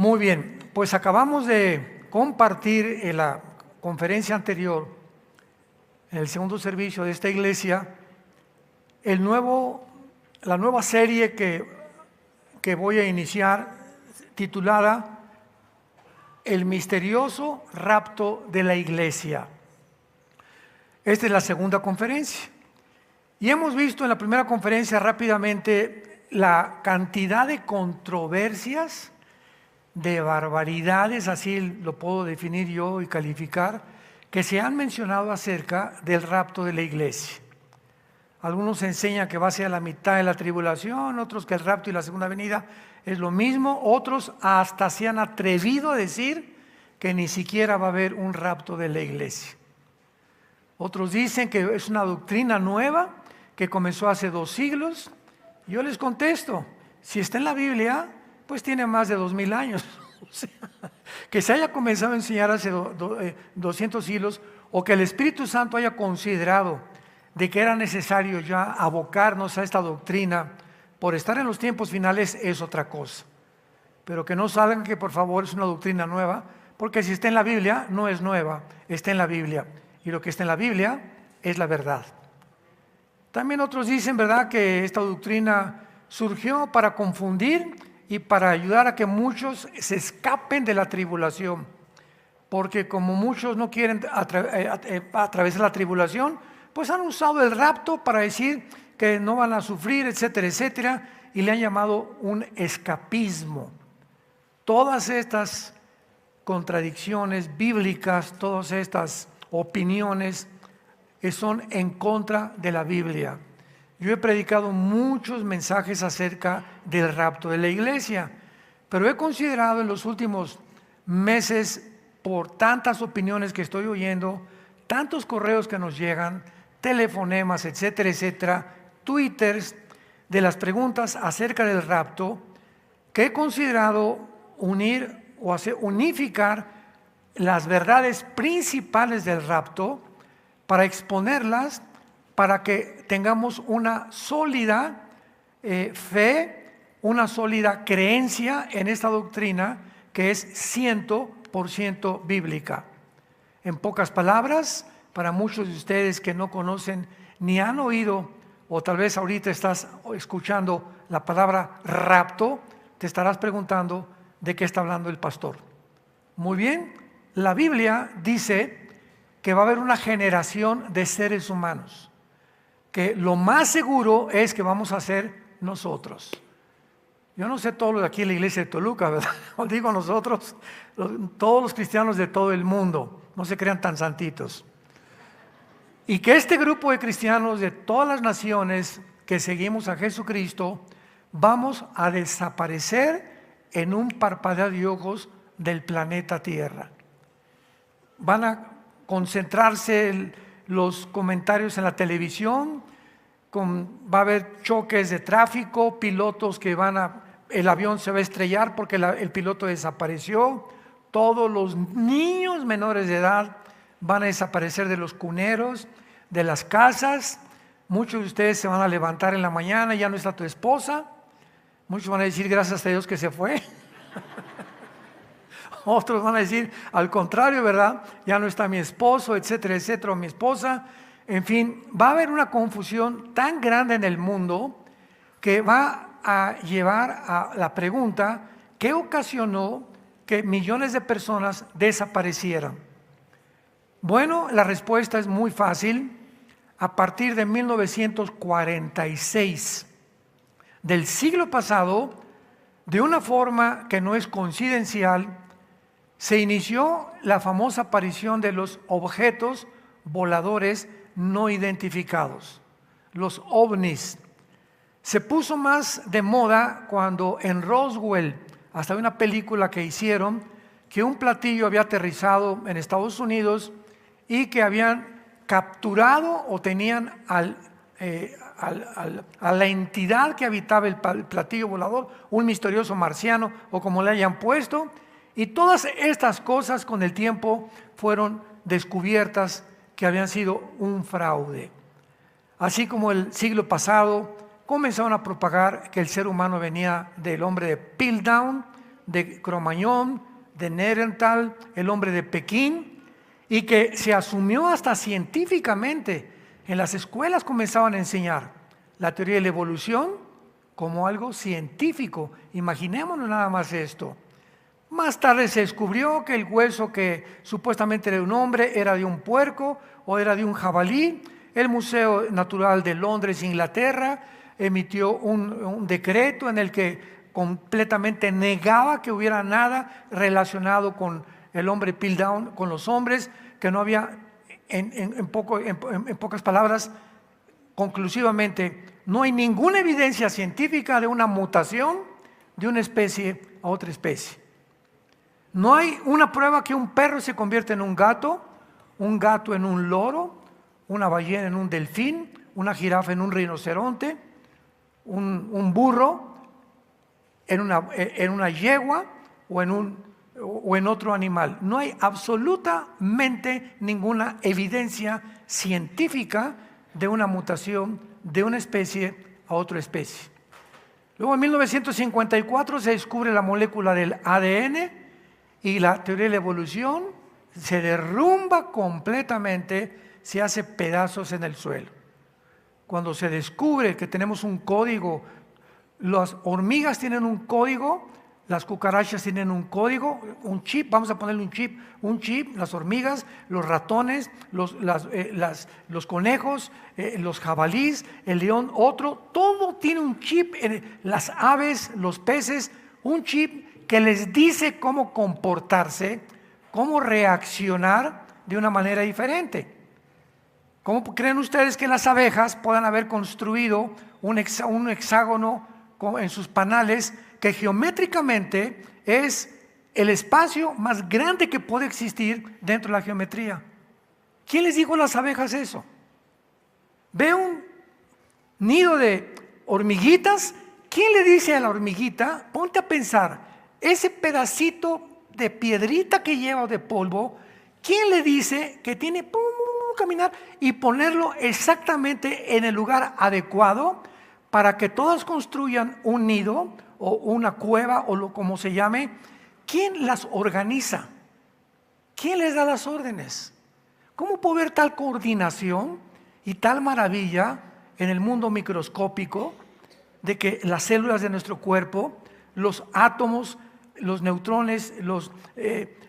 Muy bien, pues acabamos de compartir en la conferencia anterior, en el segundo servicio de esta iglesia, la nueva serie que voy a iniciar, titulada El misterioso rapto de la iglesia. Esta es la segunda conferencia. Y hemos visto en la primera conferencia rápidamente la cantidad de controversias, de barbaridades, así lo puedo definir yo y calificar, que se han mencionado acerca del rapto de la iglesia. Algunos enseñan que va a ser a la mitad de la tribulación, otros que el rapto y la segunda venida es lo mismo, otros hasta se han atrevido a decir que ni siquiera va a haber un rapto de la iglesia. Otros dicen que es una doctrina nueva que comenzó hace 2 siglos. Yo les contesto, si está en la Biblia, pues tiene más de 2000 años. O sea, que se haya comenzado a enseñar hace 200 siglos, o que el Espíritu Santo haya considerado de que era necesario ya abocarnos a esta doctrina por estar en los tiempos finales, es otra cosa. Pero que no salgan que por favor es una doctrina nueva, porque si está en la Biblia no es nueva, está en la Biblia, y lo que está en la Biblia es la verdad. También otros dicen, ¿verdad?, que esta doctrina surgió para confundir y para ayudar a que muchos se escapen de la tribulación, porque como muchos no quieren atravesar la tribulación, pues han usado el rapto para decir que no van a sufrir, etcétera, etcétera, y le han llamado un escapismo. Todas estas contradicciones bíblicas, todas estas opiniones que son en contra de la Biblia. Yo he predicado muchos mensajes acerca del rapto de la iglesia, pero he considerado en los últimos meses, por tantas opiniones que estoy oyendo, tantos correos que nos llegan, telefonemas, etcétera, etcétera, twitters, de las preguntas acerca del rapto, que he considerado unir o unificar las verdades principales del rapto para exponerlas, para que tengamos una sólida fe, una sólida creencia en esta doctrina que es 100% bíblica. En pocas palabras, para muchos de ustedes que no conocen ni han oído, o tal vez ahorita estás escuchando la palabra rapto, te estarás preguntando de qué está hablando el pastor. Muy bien, la Biblia dice que va a haber una generación de seres humanos, que lo más seguro es que vamos a ser nosotros. Yo no sé todo lo de aquí en la iglesia de Toluca, ¿verdad? Os digo nosotros, todos los cristianos de todo el mundo, no se crean tan santitos. Y que este grupo de cristianos de todas las naciones que seguimos a Jesucristo, vamos a desaparecer en un parpadeo de ojos del planeta Tierra. Van a concentrarse los comentarios en la televisión, va a haber choques de tráfico, pilotos que el avión se va a estrellar porque el piloto desapareció, todos los niños menores de edad van a desaparecer de los cuneros, de las casas. Muchos de ustedes se van a levantar en la mañana, ya no está tu esposa, muchos van a decir gracias a Dios que se fue. Otros van a decir al contrario, ¿verdad? Ya no está mi esposo, etcétera, etcétera, o mi esposa. En fin, va a haber una confusión tan grande en el mundo que va a llevar a la pregunta: ¿qué ocasionó que millones de personas desaparecieran? Bueno, la respuesta es muy fácil. A partir de 1946 del siglo pasado, de una forma que no es coincidencial, se inició la famosa aparición de los objetos voladores no identificados, los ovnis. Se puso más de moda cuando en Roswell, hasta una película que hicieron, que un platillo había aterrizado en Estados Unidos y que habían capturado o tenían a la entidad que habitaba el platillo volador, un misterioso marciano o como le hayan puesto. Y todas estas cosas con el tiempo fueron descubiertas que habían sido un fraude. Así como el siglo pasado comenzaron a propagar que el ser humano venía del hombre de Piltdown, de Cromañón, de Nerenthal, el hombre de Pekín, y que se asumió hasta científicamente. En las escuelas comenzaban a enseñar la teoría de la evolución como algo científico. Imaginémonos nada más esto. Más tarde se descubrió que el hueso que supuestamente era de un hombre era de un puerco o era de un jabalí. El Museo Natural de Londres, Inglaterra, emitió un decreto en el que completamente negaba que hubiera nada relacionado con el hombre Piltdown, con los hombres, que no había, en pocas palabras, conclusivamente, no hay ninguna evidencia científica de una mutación de una especie a otra especie. No hay una prueba que un perro se convierta en un gato en un loro, una ballena en un delfín, una jirafa en un rinoceronte, un burro en una yegua o en otro animal. No hay absolutamente ninguna evidencia científica de una mutación de una especie a otra especie. Luego en 1954 se descubre la molécula del ADN y la teoría de la evolución se derrumba completamente, se hace pedazos en el suelo. Cuando se descubre que tenemos un código, las hormigas tienen un código, las cucarachas tienen un código, un chip, vamos a ponerle un chip, las hormigas, los ratones, los conejos, los jabalíes, el león, otro, todo tiene un chip, las aves, los peces, un chip que les dice cómo comportarse, cómo reaccionar de una manera diferente. ¿Cómo creen ustedes que las abejas puedan haber construido un hexágono en sus panales que geométricamente es el espacio más grande que puede existir dentro de la geometría? ¿Quién les dijo a las abejas eso? Ve un nido de hormiguitas. ¿Quién le dice a la hormiguita? Ponte a pensar, ese pedacito de piedrita que lleva o de polvo, ¿quién le dice que tiene que caminar y ponerlo exactamente en el lugar adecuado para que todas construyan un nido o una cueva o como se llame? ¿Quién las organiza? ¿Quién les da las órdenes? ¿Cómo puede haber tal coordinación y tal maravilla en el mundo microscópico de que las células de nuestro cuerpo, los átomos, los neutrones,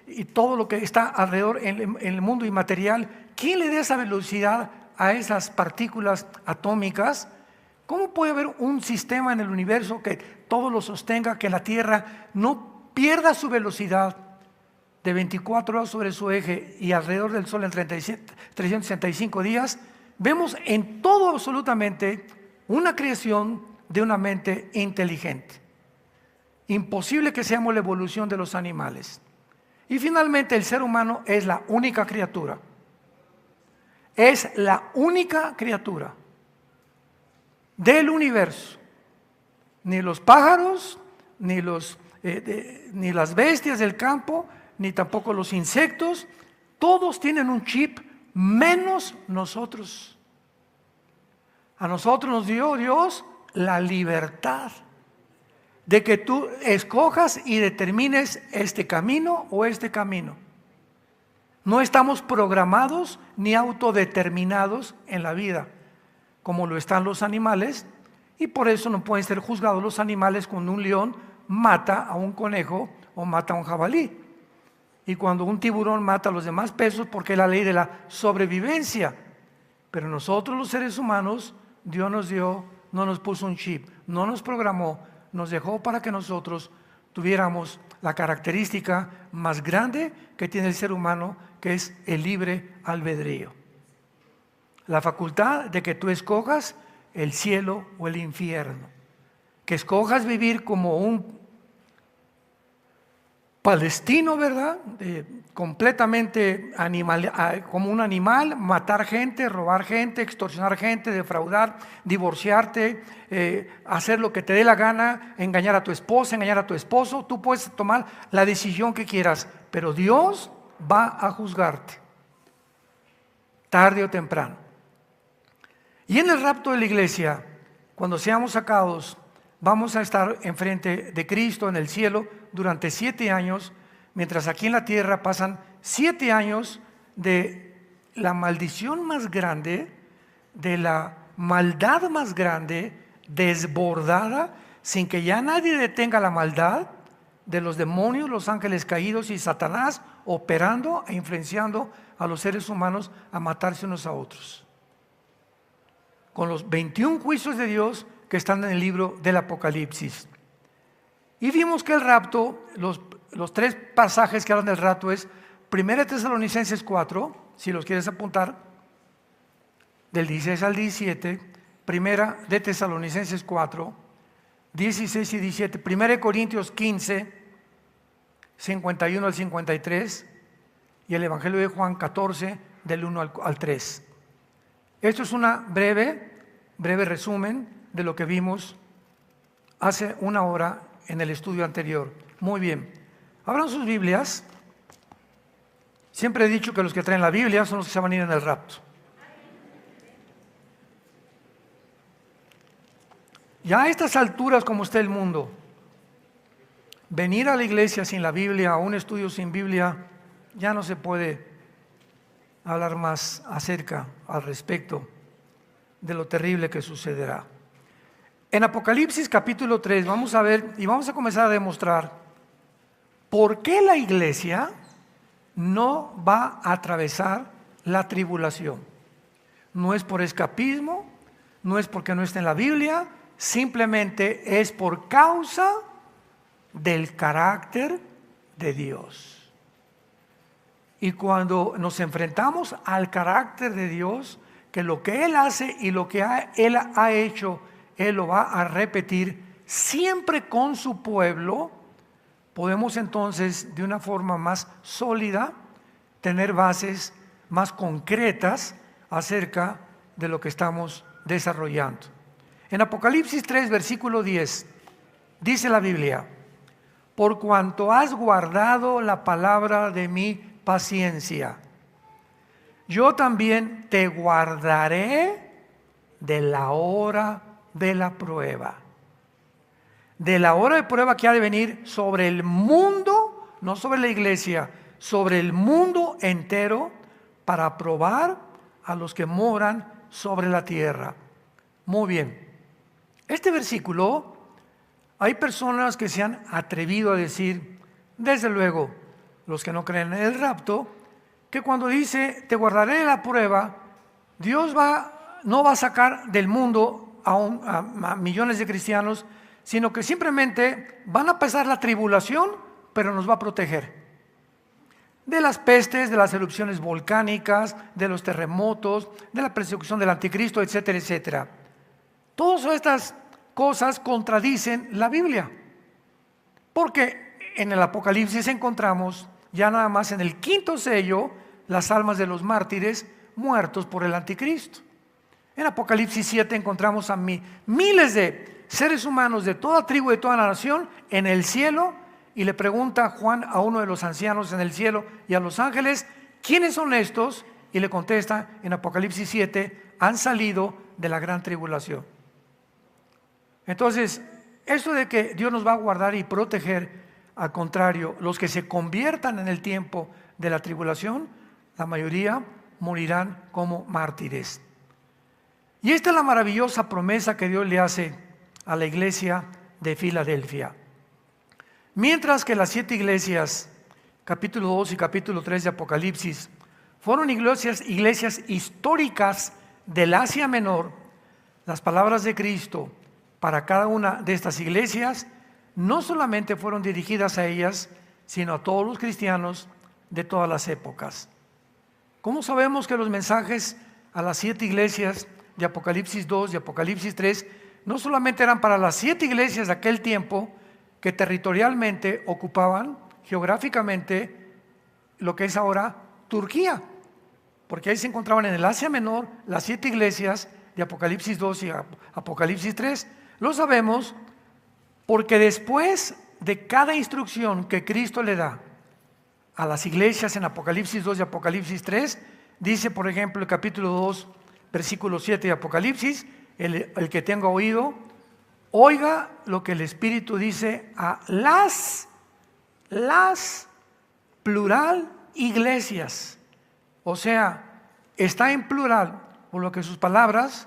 y todo lo que está alrededor en el mundo inmaterial, ¿quién le da esa velocidad a esas partículas atómicas? ¿Cómo puede haber un sistema en el universo que todo lo sostenga, que la Tierra no pierda su velocidad de 24 horas sobre su eje y alrededor del Sol en 365 días? Vemos en todo absolutamente una creación de una mente inteligente. Imposible que seamos la evolución de los animales. Y finalmente el ser humano es la única criatura. Es la única criatura del universo. Ni los pájaros, ni las bestias del campo, ni tampoco los insectos, todos tienen un chip menos nosotros. A nosotros nos dio Dios la libertad de que tú escojas y determines este camino o este camino. No estamos programados ni autodeterminados en la vida, como lo están los animales, y por eso no pueden ser juzgados los animales cuando un león mata a un conejo o mata a un jabalí. Y cuando un tiburón mata a los demás peces, porque es la ley de la sobrevivencia. Pero nosotros los seres humanos, Dios nos dio, no nos puso un chip, no nos programó, nos dejó para que nosotros tuviéramos la característica más grande que tiene el ser humano, que es el libre albedrío. La facultad de que tú escojas el cielo o el infierno, que escojas vivir como un palestino, ¿verdad? Completamente como un animal, matar gente, robar gente, extorsionar gente, defraudar, divorciarte, hacer lo que te dé la gana, engañar a tu esposa, engañar a tu esposo. Tú puedes tomar la decisión que quieras, pero Dios va a juzgarte, tarde o temprano. Y en el rapto de la iglesia, cuando seamos sacados vamos a estar enfrente de Cristo en el cielo durante 7 años, mientras aquí en la tierra pasan 7 años de la maldición más grande, de la maldad más grande, desbordada, sin que ya nadie detenga la maldad de los demonios, los ángeles caídos y Satanás operando e influenciando a los seres humanos a matarse unos a otros. Con los 21 juicios de Dios que están en el libro del Apocalipsis. Y vimos que el rapto, los 3 pasajes que hablan del rapto es 1 Tesalonicenses 4, si los quieres apuntar, del 16 al 17, 1 de Tesalonicenses 4, 16 y 17, 1 Corintios 15, 51 al 53, y el Evangelio de Juan 14, del 1 al 3. Esto es una breve resumen de lo que vimos hace 1 hora en el estudio anterior. Muy bien, abran sus Biblias. Siempre he dicho que los que traen la Biblia son los que se van a ir en el rapto. Ya a estas alturas como está el mundo, venir a la iglesia sin la Biblia, a un estudio sin Biblia, ya no se puede hablar más acerca al respecto de lo terrible que sucederá. En Apocalipsis capítulo 3 vamos a ver y vamos a comenzar a demostrar por qué la iglesia no va a atravesar la tribulación. No es por escapismo, no es porque no esté en la Biblia, simplemente es por causa del carácter de Dios. Y cuando nos enfrentamos al carácter de Dios, que lo que Él hace y lo que Él ha hecho, Él lo va a repetir siempre con su pueblo, podemos entonces de una forma más sólida tener bases más concretas acerca de lo que estamos desarrollando. En Apocalipsis 3, versículo 10, dice la Biblia: por cuanto has guardado la palabra de mi paciencia, yo también te guardaré de la hora de la prueba. De la hora de prueba que ha de venir sobre el mundo, no sobre la iglesia, sobre el mundo entero, para probar a los que moran sobre la tierra. Muy bien. Este versículo, hay personas que se han atrevido a decir, desde luego, los que no creen en el rapto, que cuando dice, te guardaré de la prueba, Dios no va a sacar del mundo a millones de cristianos, sino que simplemente van a pasar la tribulación, pero nos va a proteger de las pestes, de las erupciones volcánicas, de los terremotos, de la persecución del anticristo, etcétera, etcétera. Todas estas cosas contradicen la Biblia, porque en el Apocalipsis encontramos ya nada más en el 5º sello las almas de los mártires muertos por el anticristo. En Apocalipsis 7 encontramos a miles de seres humanos de toda tribu y de toda nación en el cielo, y le pregunta Juan a uno de los ancianos en el cielo y a los ángeles, ¿quiénes son estos? Y le contesta en Apocalipsis 7, han salido de la gran tribulación. Entonces, esto de que Dios nos va a guardar y proteger, al contrario, los que se conviertan en el tiempo de la tribulación, la mayoría morirán como mártires. Y esta es la maravillosa promesa que Dios le hace a la iglesia de Filadelfia. Mientras que las 7 iglesias, capítulo 2 y capítulo 3 de Apocalipsis, fueron iglesias históricas del Asia Menor, las palabras de Cristo para cada una de estas iglesias no solamente fueron dirigidas a ellas, sino a todos los cristianos de todas las épocas. ¿Cómo sabemos que los mensajes a las 7 iglesias de Apocalipsis 2 y Apocalipsis 3 no solamente eran para las 7 iglesias de aquel tiempo que territorialmente ocupaban geográficamente lo que es ahora Turquía? Porque ahí se encontraban en el Asia Menor las 7 iglesias de Apocalipsis 2 y Apocalipsis 3. Lo sabemos porque después de cada instrucción que Cristo le da a las iglesias en Apocalipsis 2 y Apocalipsis 3, dice por ejemplo el capítulo 2, versículo 7 de Apocalipsis, el que tenga oído, Oiga lo que el Espíritu dice a las plural iglesias. O sea, está en plural, por lo que sus palabras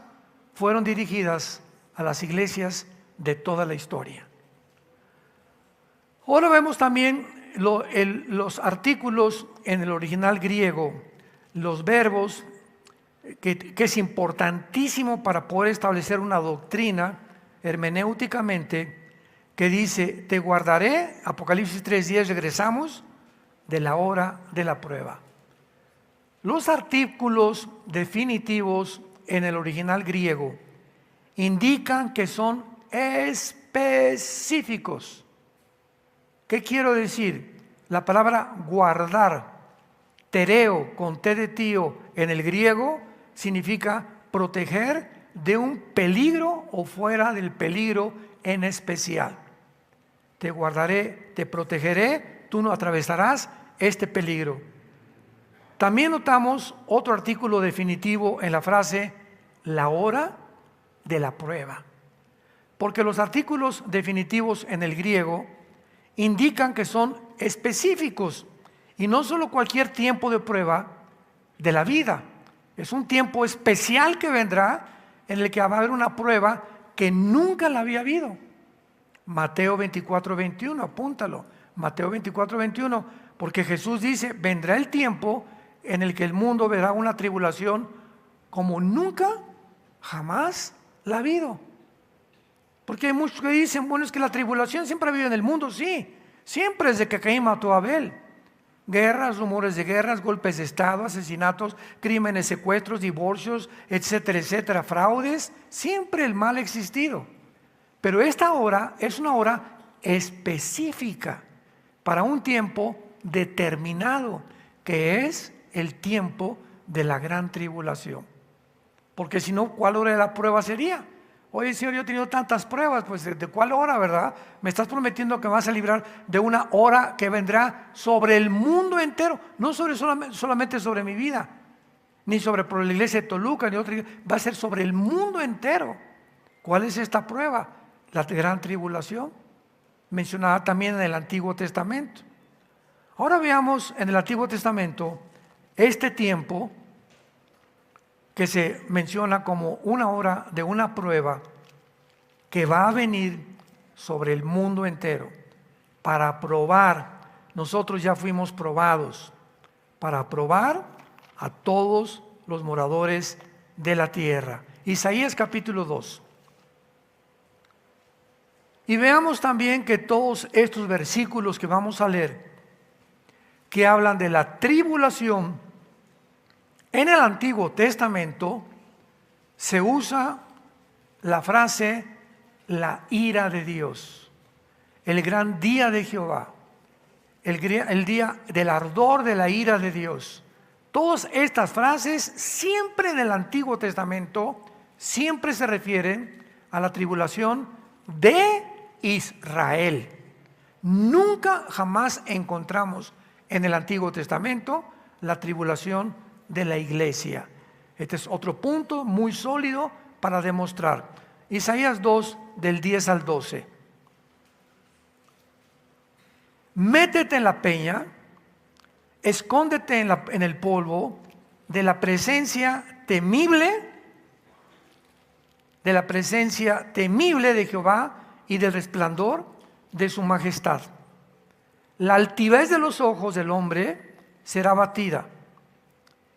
fueron dirigidas a las iglesias de toda la historia. Ahora vemos también los artículos en el original griego, los verbos, que es importantísimo para poder establecer una doctrina hermenéuticamente, que dice: te guardaré, Apocalipsis 3:10, regresamos, de la hora de la prueba. Los artículos definitivos en el original griego indican que son específicos. ¿Qué quiero decir? La palabra guardar, tereo con T de tío en el griego, significa proteger de un peligro o fuera del peligro en especial. Te guardaré, te protegeré, tú no atravesarás este peligro. También notamos otro artículo definitivo en la frase la hora de la prueba, porque los artículos definitivos en el griego indican que son específicos y no solo cualquier tiempo de prueba de la vida. Es un tiempo especial que vendrá en el que va a haber una prueba que nunca la había habido. Mateo 24:21, apúntalo. Mateo 24:21, porque Jesús dice: vendrá el tiempo en el que el mundo verá una tribulación como nunca, jamás la ha habido. Porque hay muchos que dicen: bueno, es que la tribulación siempre ha habido en el mundo. Sí, siempre desde que Caín mató a Abel. Guerras, rumores de guerras, golpes de estado, asesinatos, crímenes, secuestros, divorcios, etcétera, etcétera, fraudes. Siempre el mal ha existido. Pero esta hora es una hora específica para un tiempo determinado, que es el tiempo de la gran tribulación. Porque si no, ¿cuál hora de la prueba sería? Oye, Señor, yo he tenido tantas pruebas, pues ¿de cuál hora, verdad? Me estás prometiendo que me vas a librar de una hora que vendrá sobre el mundo entero, no solamente sobre mi vida, ni sobre la iglesia de Toluca, ni otra iglesia, va a ser sobre el mundo entero. ¿Cuál es esta prueba? La gran tribulación, mencionada también en el Antiguo Testamento. Ahora veamos en el Antiguo Testamento este tiempo que se menciona como una hora de una prueba que va a venir sobre el mundo entero para probar. Nosotros ya fuimos probados, para probar a todos los moradores de la tierra. Isaías capítulo 2. Y veamos también que todos estos versículos que vamos a leer, que hablan de la tribulación, en el Antiguo Testamento se usa la frase la ira de Dios, el gran día de Jehová, el día del ardor de la ira de Dios. Todas estas frases siempre en el Antiguo Testamento siempre se refieren a la tribulación de Israel. Nunca jamás encontramos en el Antiguo Testamento la tribulación de la iglesia. Este es otro punto muy sólido para demostrar. Isaías 2, del 10 al 12. Métete en la peña, escóndete en el polvo de la presencia temible, de Jehová y del resplandor de su majestad. La altivez de los ojos del hombre será abatida,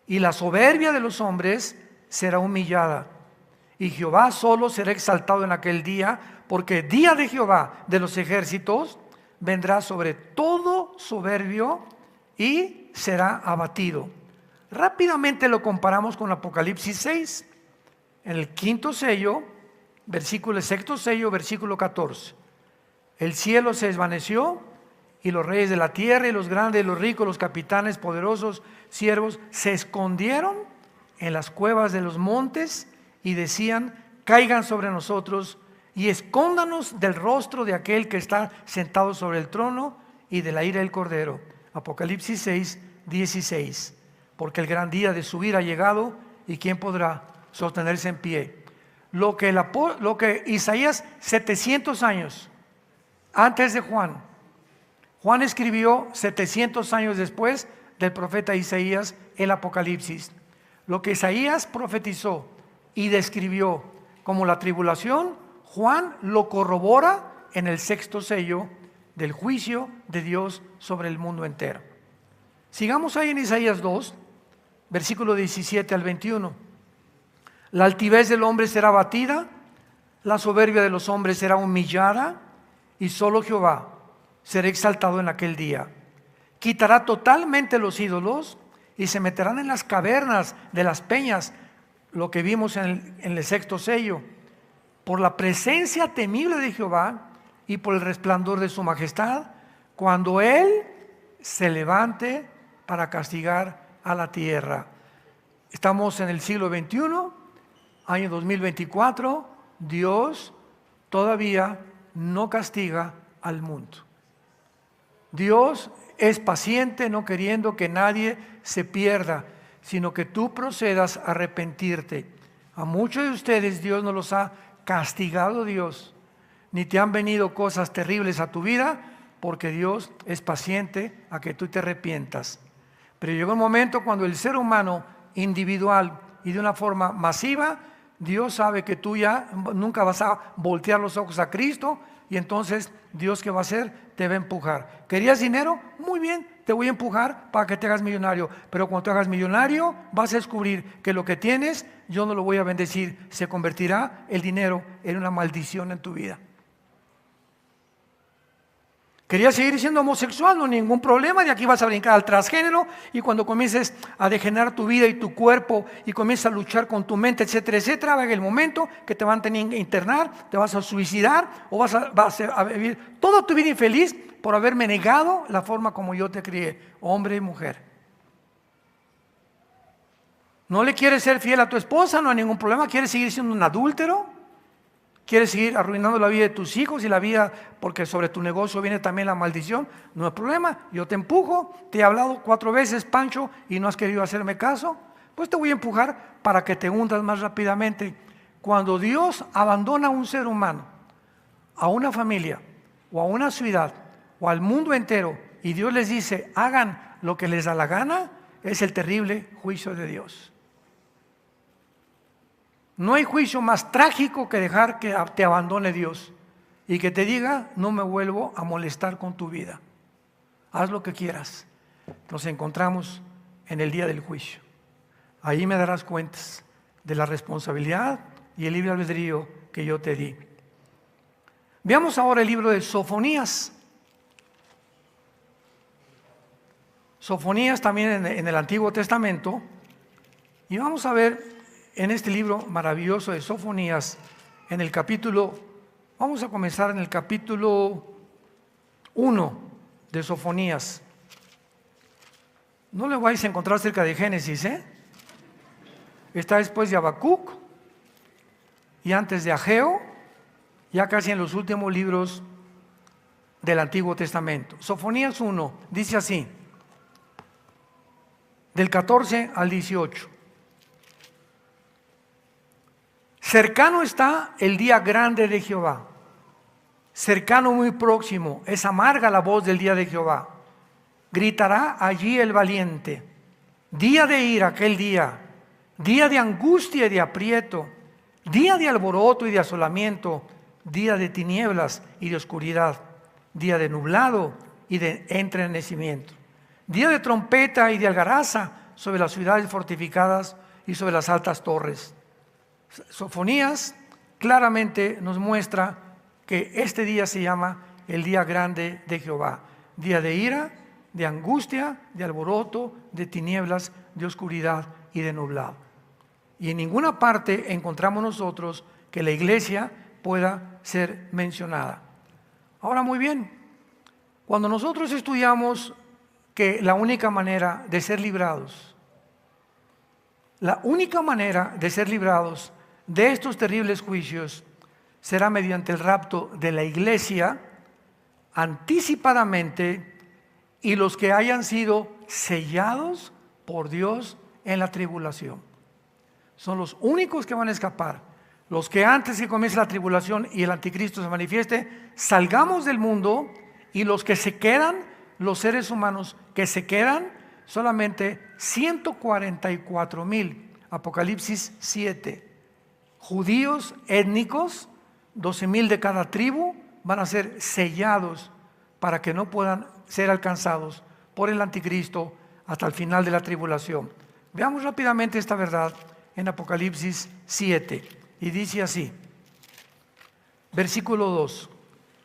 y la soberbia de los hombres será humillada. Y Jehová solo será exaltado en aquel día, porque el día de Jehová de los ejércitos vendrá sobre todo soberbio y será abatido. Rápidamente lo comparamos con Apocalipsis 6, en el quinto sello, el sexto sello, versículo 14. El cielo se desvaneció, y los reyes de la tierra, y los grandes, los ricos, los capitanes, poderosos, siervos, se escondieron en las cuevas de los montes y decían: caigan sobre nosotros y escóndanos del rostro de aquel que está sentado sobre el trono y de la ira del Cordero. Apocalipsis 6, 16. Porque el gran día de su ira ha llegado, y ¿quién podrá sostenerse en pie? lo que Isaías 700 años antes de Juan. Juan escribió 700 años después del profeta Isaías el Apocalipsis. Lo que Isaías profetizó y describió como la tribulación, Juan lo corrobora en el 6º sello del juicio de Dios sobre el mundo entero. Sigamos ahí en Isaías 2, versículo 17 al 21. La altivez del hombre será abatida, la soberbia de los hombres será humillada, y solo Jehová será exaltado en aquel día. Quitará totalmente los ídolos y se meterán en las cavernas de las peñas, lo que vimos en el 6º sello, por la presencia temible de Jehová y por el resplandor de su majestad, cuando Él se levante para castigar a la tierra. Estamos en el siglo XXI, año 2024, Dios todavía no castiga al mundo. Dios es paciente, no queriendo que nadie se pierda, sino que tú procedas a arrepentirte. A muchos de ustedes Dios no los ha castigado, Dios, ni te han venido cosas terribles a tu vida, porque Dios es paciente a que tú te arrepientas. Pero llegó un momento cuando el ser humano individual y de una forma masiva, Dios sabe que tú ya nunca vas a voltear los ojos a Cristo, y entonces Dios, ¿qué va a hacer? Te va a empujar. ¿Querías dinero? Muy bien, te voy a empujar para que te hagas millonario. Pero cuando te hagas millonario, vas a descubrir que lo que tienes, yo no lo voy a bendecir. Se convertirá el dinero en una maldición en tu vida. ¿Querías seguir siendo homosexual? No hay ningún problema, de aquí vas a brincar al transgénero, y cuando comiences a degenerar tu vida y tu cuerpo y comiences a luchar con tu mente, etcétera, etcétera, va a llegar el momento que te van a tener que internar, te vas a suicidar o vas a vivir toda tu vida infeliz por haberme negado la forma como yo te crié, hombre y mujer. ¿No le quieres ser fiel a tu esposa? No hay ningún problema. ¿Quieres seguir siendo un adúltero? ¿Quieres seguir arruinando la vida de tus hijos y la vida, porque sobre tu negocio viene también la maldición? No hay problema, yo te empujo. Te he hablado 4 veces, Pancho, y no has querido hacerme caso. Pues te voy a empujar para que te hundas más rápidamente. Cuando Dios abandona a un ser humano, a una familia, o a una ciudad, o al mundo entero, y Dios les dice, hagan lo que les da la gana, es el terrible juicio de Dios. No hay juicio más trágico que dejar que te abandone Dios y que te diga, no me vuelvo a molestar con tu vida. Haz lo que quieras. Nos encontramos en el día del juicio. Ahí me darás cuentas de la responsabilidad y el libre albedrío que yo te di. Veamos ahora el libro de Sofonías. Sofonías también en el Antiguo Testamento. Y vamos a ver en este libro maravilloso de Sofonías, en el capítulo, vamos a comenzar en el capítulo 1 de Sofonías. No le vais a encontrar cerca de Génesis, Está después de Habacuc y antes de Ageo, ya casi en los últimos libros del Antiguo Testamento. Sofonías 1 dice así, del 14 al 18. Cercano está el día grande de Jehová, cercano muy próximo, es amarga la voz del día de Jehová. Gritará allí el valiente, día de ira aquel día, día de angustia y de aprieto, día de alboroto y de asolamiento, día de tinieblas y de oscuridad, día de nublado y de entrenecimiento, día de trompeta y de algaraza sobre las ciudades fortificadas y sobre las altas torres. Sofonías claramente nos muestra que este día se llama el día grande de Jehová, día de ira, de angustia, de alboroto, de tinieblas, de oscuridad y de nublado. Y en ninguna parte encontramos nosotros que la iglesia pueda ser mencionada. Ahora, muy bien, cuando nosotros estudiamos que la única manera de ser librados, de estos terribles juicios será mediante el rapto de la iglesia anticipadamente, y los que hayan sido sellados por Dios en la tribulación. Son los únicos que van a escapar. los que antes que comience la tribulación y el anticristo se manifieste, salgamos del mundo, y los que se quedan, los seres humanos que se quedan, solamente 144,000, Apocalipsis 7. Judíos étnicos, 12,000 de cada tribu, van a ser sellados para que no puedan ser alcanzados por el anticristo hasta el final de la tribulación. Veamos rápidamente esta verdad en Apocalipsis 7, y dice así, versículo 2: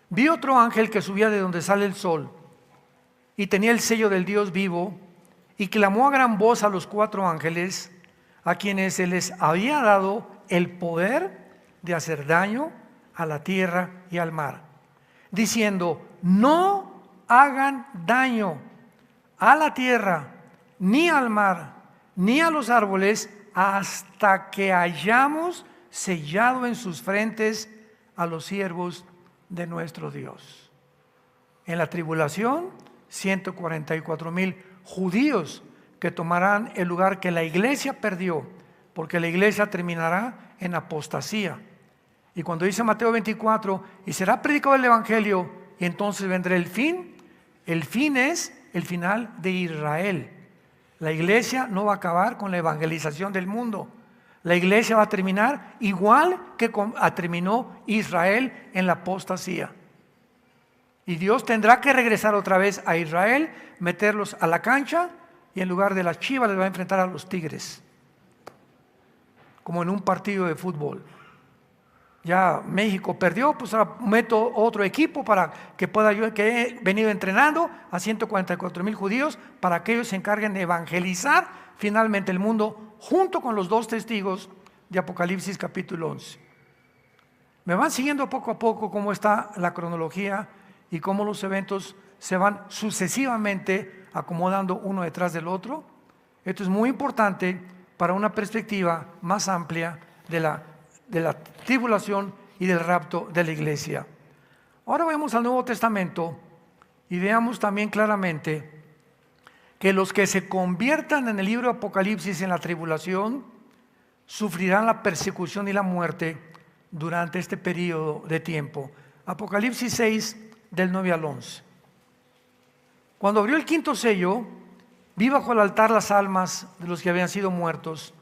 vi otro ángel que subía de donde sale el sol, y tenía el sello del Dios vivo, y clamó a gran voz a los 4 ángeles, a quienes se les había dado el poder de hacer daño a la tierra y al mar, diciendo: no hagan daño a la tierra, ni al mar, ni a los árboles, hasta que hayamos sellado en sus frentes a los siervos de nuestro Dios. En la tribulación, 144,000 judíos que tomarán el lugar que la iglesia perdió, porque la iglesia terminará en apostasía. Y cuando dice Mateo 24, y será predicado el evangelio, y entonces vendrá el fin es el final de Israel. La iglesia no va a acabar con la evangelización del mundo. La iglesia va a terminar igual que terminó Israel en la apostasía. Y Dios tendrá que regresar otra vez a Israel, meterlos a la cancha, y en lugar de las chivas les va a enfrentar a los tigres, como en un partido de fútbol. Ya México perdió, pues ahora meto otro equipo para que pueda yo, que he venido entrenando a 144,000 judíos, para que ellos se encarguen de evangelizar finalmente el mundo, junto con los 2 testigos de Apocalipsis capítulo 11. Me van siguiendo poco a poco cómo está la cronología y cómo los eventos se van sucesivamente acomodando uno detrás del otro. Esto es muy importante para una perspectiva más amplia de la tribulación y del rapto de la iglesia. Ahora vamos al Nuevo Testamento y veamos también claramente que los que se conviertan en el libro de Apocalipsis en la tribulación sufrirán la persecución y la muerte durante este periodo de tiempo. Apocalipsis 6, del 9 al 11. Cuando abrió el 5.º sello, vi bajo el altar las almas de los que habían sido muertos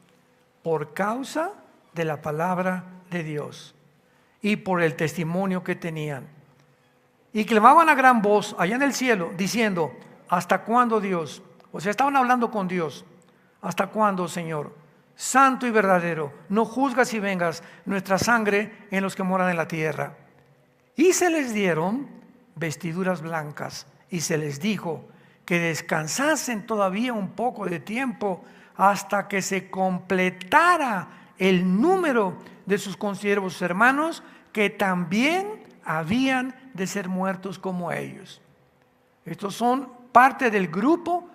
por causa de la palabra de Dios y por el testimonio que tenían. Y clamaban a gran voz allá en el cielo, diciendo: ¿hasta cuándo, Dios? O sea, estaban hablando con Dios. ¿Hasta cuándo, Señor, santo y verdadero, no juzgas y vengas nuestra sangre en los que moran en la tierra? Y se les dieron vestiduras blancas, y se les dijo que descansasen todavía un poco de tiempo, hasta que se completara el número de sus consiervos hermanos, que también habían de ser muertos como ellos. Estos son parte del grupo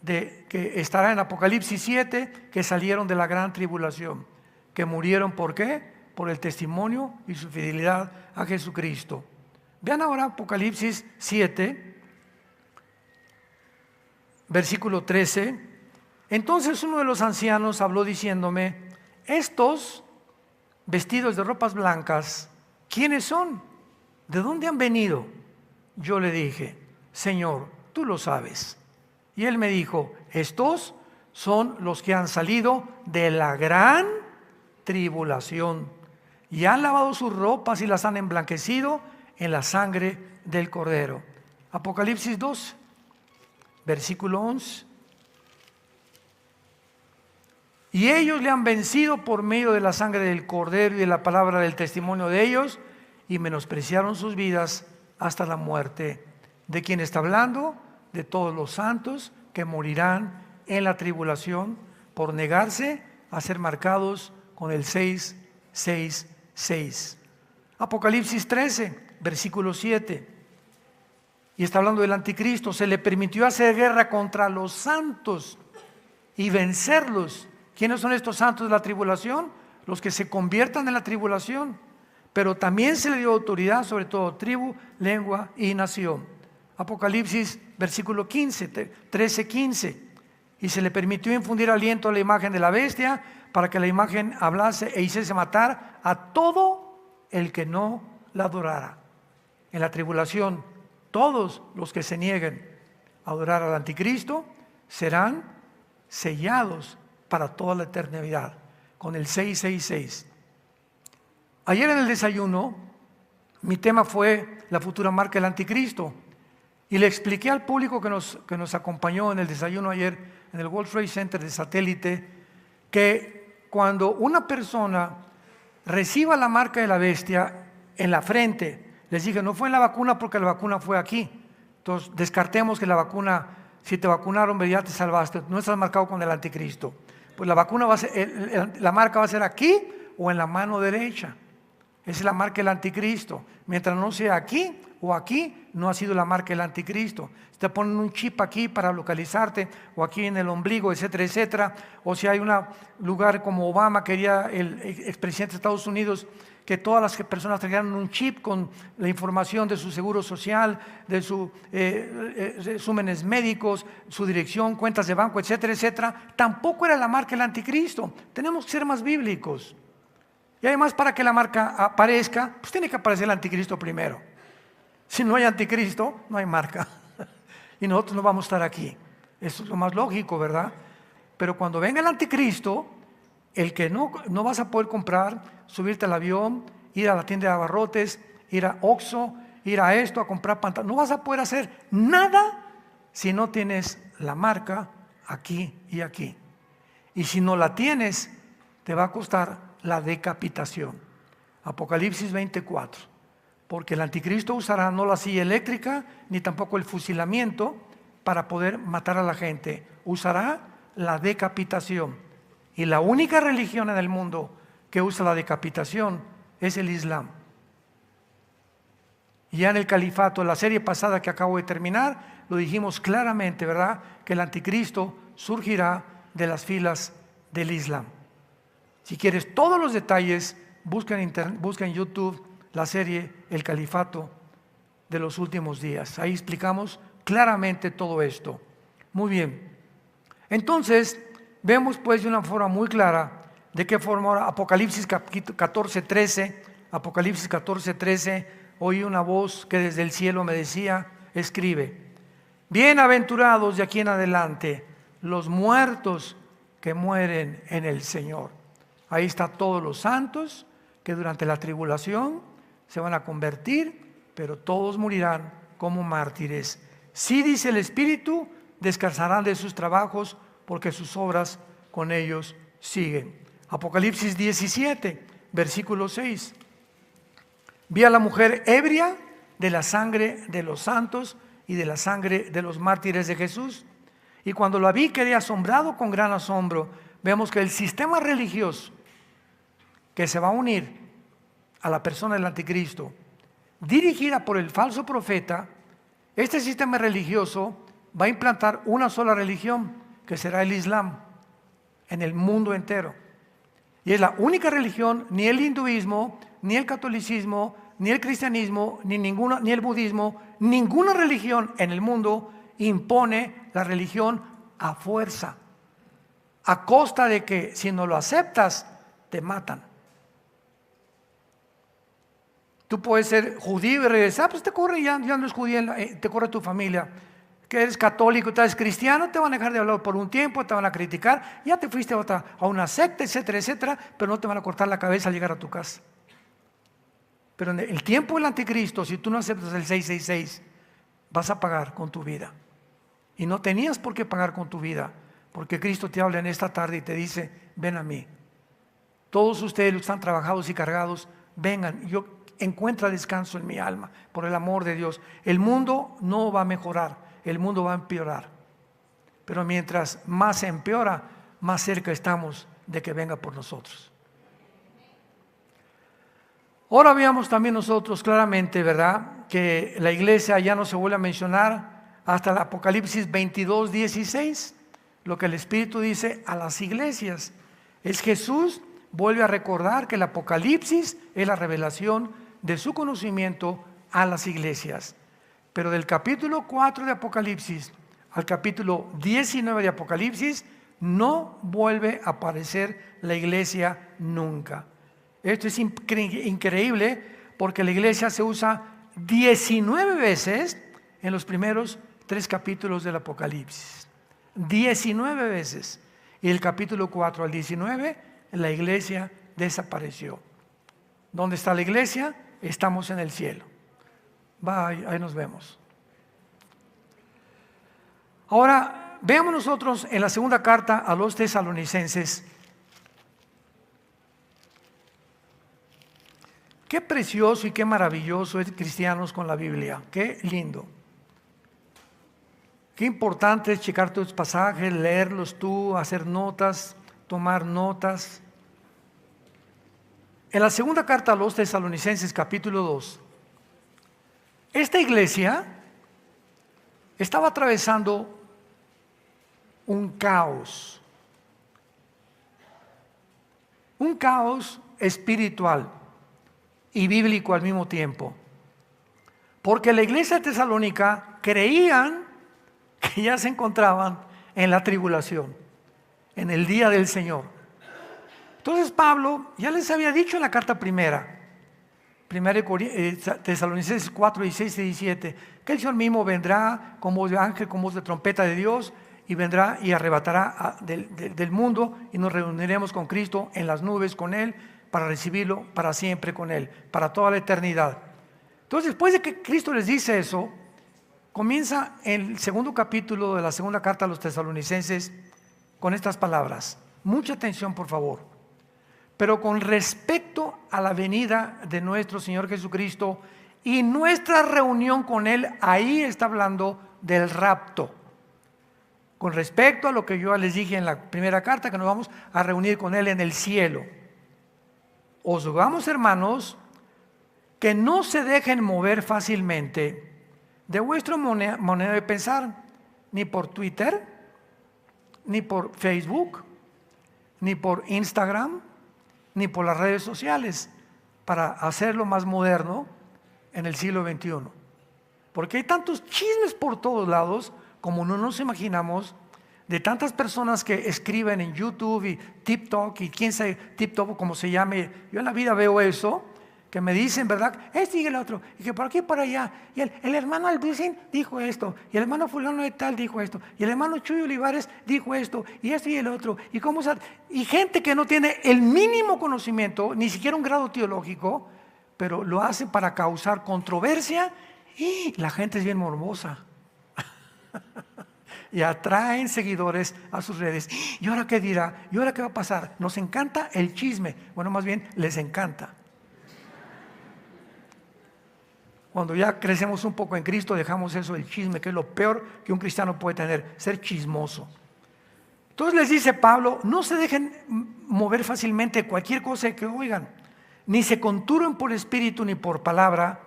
que estará en Apocalipsis 7, que salieron de la gran tribulación, que murieron. ¿Por qué? Por el testimonio y su fidelidad a Jesucristo. Vean ahora Apocalipsis 7, versículo 13. Entonces uno de los ancianos habló diciéndome: estos vestidos de ropas blancas, ¿quiénes son? ¿De dónde han venido? Yo le dije: Señor, tú lo sabes. Y él me dijo: estos son los que han salido de la gran tribulación y han lavado sus ropas y las han emblanquecido en la sangre del Cordero. Apocalipsis 2, versículo 11. Y ellos le han vencido por medio de la sangre del Cordero y de la palabra del testimonio de ellos, y menospreciaron sus vidas hasta la muerte. ¿De quién está hablando? De todos los santos que morirán en la tribulación por negarse a ser marcados con el 666. Apocalipsis 13, versículo 7. Y está hablando del anticristo. Se le permitió hacer guerra contra los santos y vencerlos. ¿Quiénes son estos santos de la tribulación? Los que se conviertan en la tribulación. Pero también se le dio autoridad sobre todo tribu, lengua y nación. Apocalipsis versículo 15, 13, 15. y se le permitió infundir aliento a la imagen de la bestia para que la imagen hablase e hiciese matar a todo el que no la adorara. En la tribulación, todos los que se nieguen a adorar al anticristo serán sellados para toda la eternidad con el 666. Ayer en el desayuno mi tema fue la futura marca del anticristo y le expliqué al público que nos acompañó en el desayuno ayer en el World Trade Center de Satélite que cuando una persona reciba la marca de la bestia en la frente, les dije, no fue en la vacuna porque la vacuna fue aquí. Entonces, descartemos que la vacuna, si te vacunaron, ya te salvaste, no estás marcado con el anticristo. Pues la vacuna va a ser, la marca va a ser aquí o en la mano derecha. Esa es la marca del anticristo. Mientras no sea aquí o aquí, no ha sido la marca del anticristo. Si te ponen un chip aquí para localizarte, o aquí en el ombligo, etcétera, etcétera. O si hay un lugar como Obama, quería el expresidente de Estados Unidos, que todas las personas trajeran un chip con la información de su seguro social, de sus resúmenes médicos, su dirección, cuentas de banco, etcétera, etcétera. Tampoco era la marca del anticristo. Tenemos que ser más bíblicos. Y además, para que la marca aparezca, pues tiene que aparecer el anticristo primero. Si no hay anticristo, no hay marca. Y nosotros no vamos a estar aquí. Eso es lo más lógico, ¿verdad? Pero cuando venga el anticristo, el que no vas a poder comprar, subirte al avión, ir a la tienda de abarrotes, ir a Oxxo, ir a esto, a comprar pantalones, no vas a poder hacer nada si no tienes la marca aquí y aquí. Y si no la tienes, te va a costar la decapitación. Apocalipsis 24. Porque el anticristo usará no la silla eléctrica, ni tampoco el fusilamiento para poder matar a la gente. Usará la decapitación. Y la única religión en el mundo que usa la decapitación es el Islam. Y ya en el califato, en la serie pasada que acabo de terminar, lo dijimos claramente, ¿verdad? Que el anticristo surgirá de las filas del Islam. Si quieres todos los detalles, busca en YouTube la serie El Califato de los últimos días. Ahí explicamos claramente todo esto. Muy bien. Entonces, vemos pues de una forma muy clara de qué forma ahora Apocalipsis 14:13, oí una voz que desde el cielo me decía, escribe, bienaventurados de aquí en adelante los muertos que mueren en el Señor. Ahí está todos los santos que durante la tribulación se van a convertir, pero todos morirán como mártires. Sí, dice el Espíritu, descansarán de sus trabajos porque sus obras con ellos siguen. Apocalipsis 17, versículo 6. Vi a la mujer ebria de la sangre de los santos y de la sangre de los mártires de Jesús. Y cuando la vi quedé asombrado con gran asombro. Vemos que el sistema religioso que se va a unir a la persona del anticristo, dirigida por el falso profeta, este sistema religioso va a implantar una sola religión, que será el Islam, en el mundo entero. Y es la única religión, ni el hinduismo, ni el catolicismo, ni el cristianismo, ni el budismo, ninguna religión en el mundo impone la religión a fuerza, a costa de que si no lo aceptas, te matan. Tú puedes ser judío y regresar, pues te corre, ya no es judío, te corre tu familia. Que eres católico, tú eres cristiano, te van a dejar de hablar por un tiempo, te van a criticar, ya te fuiste a una secta, etcétera, etcétera, pero no te van a cortar la cabeza al llegar a tu casa. Pero en el tiempo del anticristo, si tú no aceptas el 666, vas a pagar con tu vida. Y no tenías por qué pagar con tu vida, porque Cristo te habla en esta tarde y te dice, ven a mí. Todos ustedes los que están trabajados y cargados, vengan, encuentra descanso en mi alma, por el amor de Dios. El mundo no va a mejorar, el mundo va a empeorar. Pero mientras más se empeora, más cerca estamos de que venga por nosotros. Ahora veamos también nosotros claramente, ¿verdad?, que la iglesia ya no se vuelve a mencionar hasta el Apocalipsis 22:16, lo que el Espíritu dice a las iglesias. Es Jesús vuelve a recordar que el Apocalipsis es la revelación de su conocimiento a las iglesias. Pero del capítulo 4 de Apocalipsis al capítulo 19 de Apocalipsis, no vuelve a aparecer la iglesia nunca. Esto es increíble porque la iglesia se usa 19 veces en los primeros 3 capítulos del Apocalipsis. 19 veces. Y del capítulo 4 al 19, la iglesia desapareció. ¿Dónde está la iglesia? Estamos en el cielo. Ahí nos vemos. Ahora, veamos nosotros en la segunda carta a los tesalonicenses. Qué precioso y qué maravilloso es cristianos con la Biblia. Qué lindo. Qué importante es checar tus pasajes, leerlos tú, hacer notas, tomar notas. En la segunda carta a los tesalonicenses, capítulo 2, esta iglesia estaba atravesando un caos espiritual y bíblico al mismo tiempo, porque la iglesia de Tesalónica creían que ya se encontraban en la tribulación, en el día del Señor. Entonces Pablo ya les había dicho en la carta primera Tesalonicenses 4, 16 y 17, que el Señor mismo vendrá con voz de ángel, con voz de trompeta de Dios, y vendrá y arrebatará del mundo, y nos reuniremos con Cristo en las nubes con Él, para recibirlo para siempre con Él, para toda la eternidad. Entonces, después de que Cristo les dice eso, comienza el segundo capítulo de la segunda carta a los tesalonicenses con estas palabras. Mucha atención, por favor. Pero con respecto a la venida de nuestro Señor Jesucristo y nuestra reunión con Él, ahí está hablando del rapto. Con respecto a lo que yo les dije en la primera carta, que nos vamos a reunir con Él en el cielo. Os rogamos, hermanos, que no se dejen mover fácilmente de vuestra manera de pensar, ni por Twitter, ni por Facebook, ni por Instagram, ni por las redes sociales, para hacerlo más moderno en el siglo XXI. Porque hay tantos chismes por todos lados, como no nos imaginamos, de tantas personas que escriben en YouTube y TikTok, y quién sabe, TikTok como se llame. Yo en la vida veo eso, que me dicen, ¿verdad? Este y el otro, y que por aquí y por allá, y el hermano Alducin dijo esto, y el hermano fulano de tal dijo esto, y el hermano Chuy Olivares dijo esto, y esto y el otro, y gente que no tiene el mínimo conocimiento, ni siquiera un grado teológico, pero lo hace para causar controversia, y la gente es bien morbosa. Y atraen seguidores a sus redes. ¿Y ahora qué dirá? ¿Y ahora qué va a pasar? Nos encanta el chisme. Bueno, más bien les encanta. Cuando ya crecemos un poco en Cristo, dejamos eso del chisme, que es lo peor que un cristiano puede tener, ser chismoso. Entonces les dice Pablo, no se dejen mover fácilmente cualquier cosa que oigan, ni se conturben por espíritu, ni por palabra,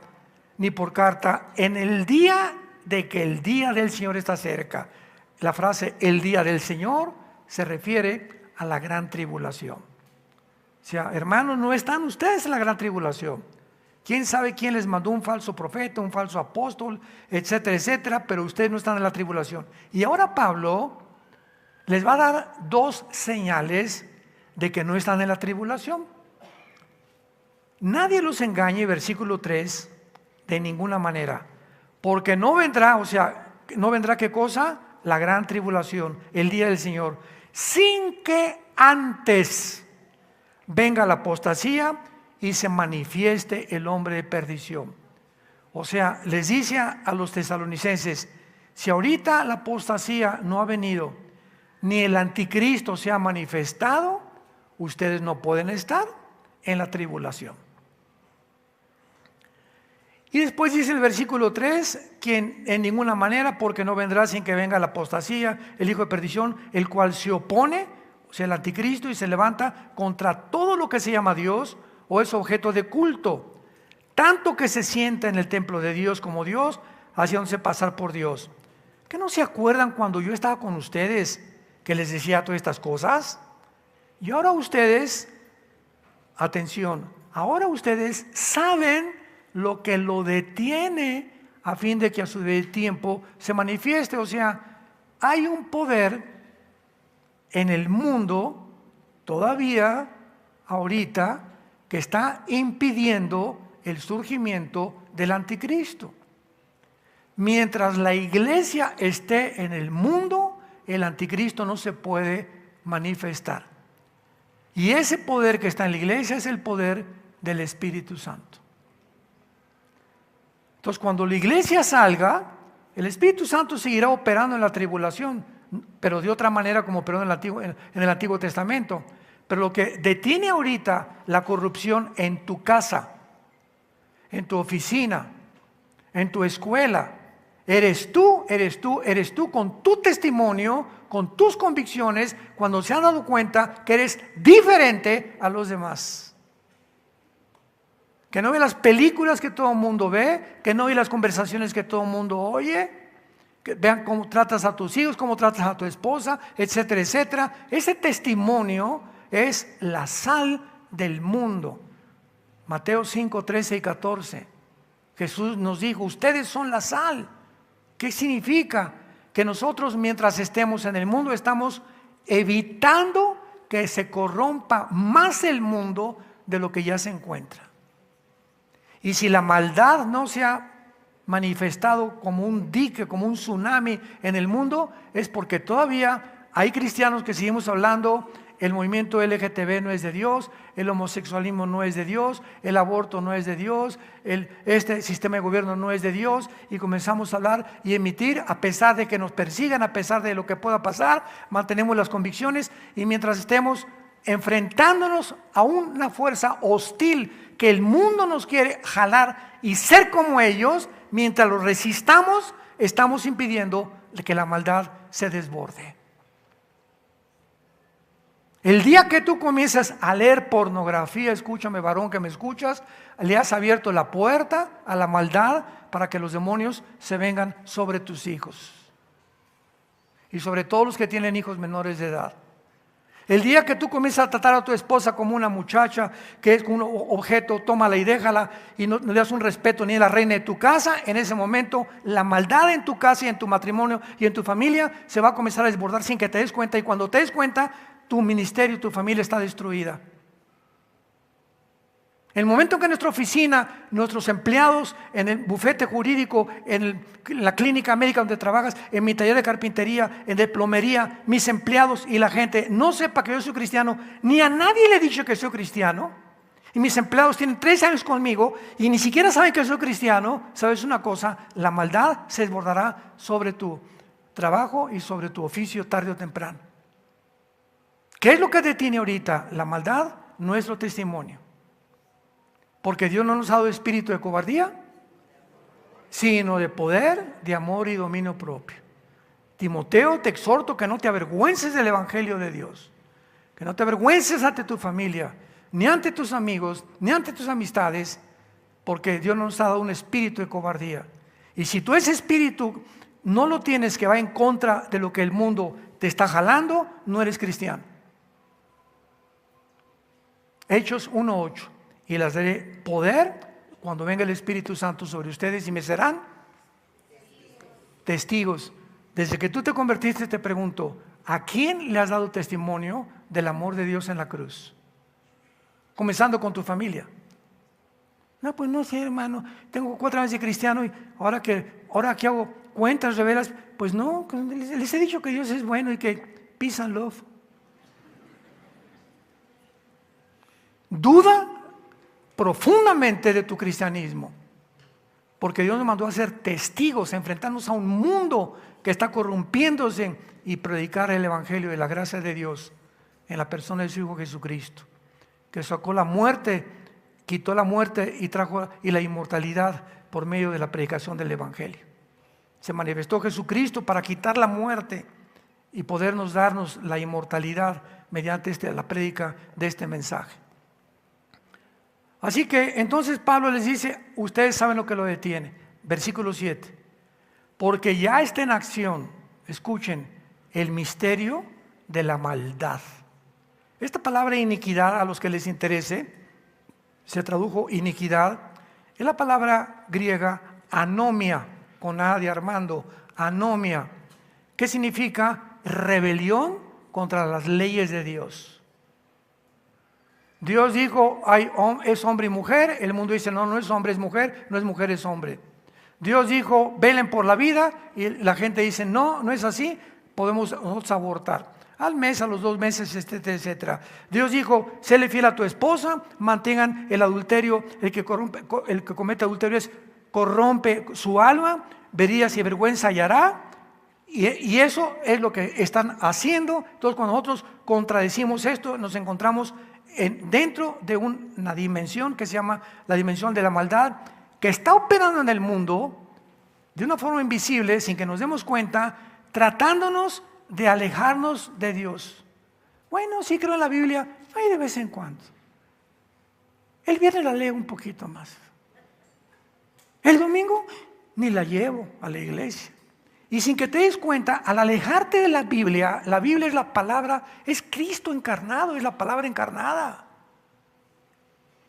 ni por carta, en el día de que el día del Señor está cerca. La frase el día del Señor se refiere a la gran tribulación. O sea, hermanos, no están ustedes en la gran tribulación. ¿Quién sabe quién les mandó un falso profeta, un falso apóstol, etcétera, etcétera? Pero ustedes no están en la tribulación. Y ahora Pablo les va a dar 2 señales de que no están en la tribulación. Nadie los engañe, versículo 3, de ninguna manera. Porque no vendrá, o sea, no vendrá ¿qué cosa? La gran tribulación, el día del Señor, sin que antes venga la apostasía y se manifieste el hombre de perdición. O sea, les dice a los tesalonicenses, si ahorita la apostasía no ha venido, ni el anticristo se ha manifestado, ustedes no pueden estar en la tribulación. Y después dice el versículo 3, quien en ninguna manera, porque no vendrá sin que venga la apostasía, el hijo de perdición, el cual se opone, o sea, el anticristo, y se levanta contra todo lo que se llama Dios o es objeto de culto, tanto que se sienta en el templo de Dios como Dios, haciéndose pasar por Dios. ¿Qué no se acuerdan cuando yo estaba con ustedes que les decía todas estas cosas? Y ahora ustedes, atención, ahora ustedes saben lo que lo detiene a fin de que a su tiempo se manifieste. O sea, hay un poder en el mundo todavía ahorita que está impidiendo el surgimiento del anticristo. Mientras la iglesia esté en el mundo, el anticristo no se puede manifestar. Y ese poder que está en la iglesia es el poder del Espíritu Santo. Entonces, cuando la iglesia salga, el Espíritu Santo seguirá operando en la tribulación, pero de otra manera como operó en el Antiguo Testamento. Pero lo que detiene ahorita la corrupción en tu casa, en tu oficina, en tu escuela, eres tú con tu testimonio, con tus convicciones, cuando se han dado cuenta que eres diferente a los demás. Que no ve las películas que todo el mundo ve, que no ve las conversaciones que todo el mundo oye, que vean cómo tratas a tus hijos, cómo tratas a tu esposa, etcétera, etcétera. Ese testimonio es la sal del mundo. Mateo 5, 13 y 14. Jesús nos dijo, ustedes son la sal. ¿Qué significa? Que nosotros mientras estemos en el mundo estamos evitando que se corrompa más el mundo de lo que ya se encuentra. Y si la maldad no se ha manifestado como un dique, como un tsunami en el mundo, es porque todavía hay cristianos que seguimos hablando, el movimiento LGTB no es de Dios, el homosexualismo no es de Dios, el aborto no es de Dios, este sistema de gobierno no es de Dios, y comenzamos a hablar y emitir, a pesar de que nos persigan, a pesar de lo que pueda pasar, mantenemos las convicciones, y mientras estemos enfrentándonos a una fuerza hostil que el mundo nos quiere jalar y ser como ellos, mientras lo resistamos, estamos impidiendo que la maldad se desborde. El día que tú comienzas a leer pornografía, escúchame varón que me escuchas, le has abierto la puerta a la maldad para que los demonios se vengan sobre tus hijos. Y sobre todos los que tienen hijos menores de edad. El día que tú comienzas a tratar a tu esposa como una muchacha, que es un objeto, tómala y déjala, y no le das un respeto ni a la reina de tu casa, en ese momento la maldad en tu casa y en tu matrimonio y en tu familia se va a comenzar a desbordar sin que te des cuenta, y cuando te des cuenta, tu ministerio y tu familia está destruida. El momento en que en nuestra oficina, nuestros empleados, en el bufete jurídico, en la clínica médica donde trabajas, en mi taller de carpintería, en de plomería, mis empleados y la gente no sepa que yo soy cristiano, ni a nadie le he dicho que soy cristiano, y mis empleados tienen 3 años conmigo y ni siquiera saben que soy cristiano, ¿sabes una cosa? La maldad se desbordará sobre tu trabajo y sobre tu oficio tarde o temprano. ¿Qué es lo que detiene ahorita la maldad? Nuestro testimonio. Porque Dios no nos ha dado espíritu de cobardía, sino de poder, de amor y dominio propio. Timoteo, te exhorto que no te avergüences del evangelio de Dios, que no te avergüences ante tu familia, ni ante tus amigos, ni ante tus amistades, porque Dios no nos ha dado un espíritu de cobardía. Y si tú ese espíritu no lo tienes, que va en contra de lo que el mundo te está jalando, no eres cristiano. Hechos 1:8. Y les daré poder cuando venga el Espíritu Santo sobre ustedes y me serán testigos. Desde que tú te convertiste te pregunto, ¿a quién le has dado testimonio del amor de Dios en la cruz? Comenzando con tu familia. No, pues no sé, hermano, tengo 4 años de cristiano y ahora que hago cuentas, revelas, pues no, les he dicho que Dios es bueno y que peace and love. Duda profundamente de tu cristianismo, porque Dios nos mandó a ser testigos, a enfrentarnos a un mundo que está corrompiéndose y predicar el evangelio de la gracia de Dios en la persona de su Hijo Jesucristo, que sacó la muerte, quitó la muerte y trajo la inmortalidad por medio de la predicación del evangelio. Se manifestó Jesucristo para quitar la muerte y podernos darnos la inmortalidad mediante la prédica de este mensaje. Así que entonces Pablo les dice, ustedes saben lo que lo detiene. Versículo 7. Porque ya está en acción, escuchen, el misterio de la maldad. Esta palabra iniquidad, a los que les interese, se tradujo iniquidad, es la palabra griega anomia, con A de Armando, anomia, ¿Qué significa? Rebelión contra las leyes de Dios. Dios dijo, es hombre y mujer. El mundo dice, no, no es hombre, es mujer. No es mujer, es hombre. Dios dijo, velen por la vida. Y la gente dice, no, no es así. Podemos nosotros abortar. Al mes, a los 2 meses, etcétera, etcétera. Dios dijo, séle fiel a tu esposa. Mantengan el adulterio. El que comete adulterio corrompe su alma. Verías y vergüenza hallará. Y eso es lo que están haciendo. Entonces, cuando nosotros contradecimos esto, nos encontramos dentro de una dimensión que se llama la dimensión de la maldad, que está operando en el mundo de una forma invisible, sin que nos demos cuenta, tratándonos de alejarnos de Dios. Bueno, sí creo en la Biblia, ahí de vez en cuando. El viernes la leo un poquito más. El domingo ni la llevo a la iglesia. Y sin que te des cuenta, al alejarte de la Biblia es la palabra, es Cristo encarnado, es la palabra encarnada.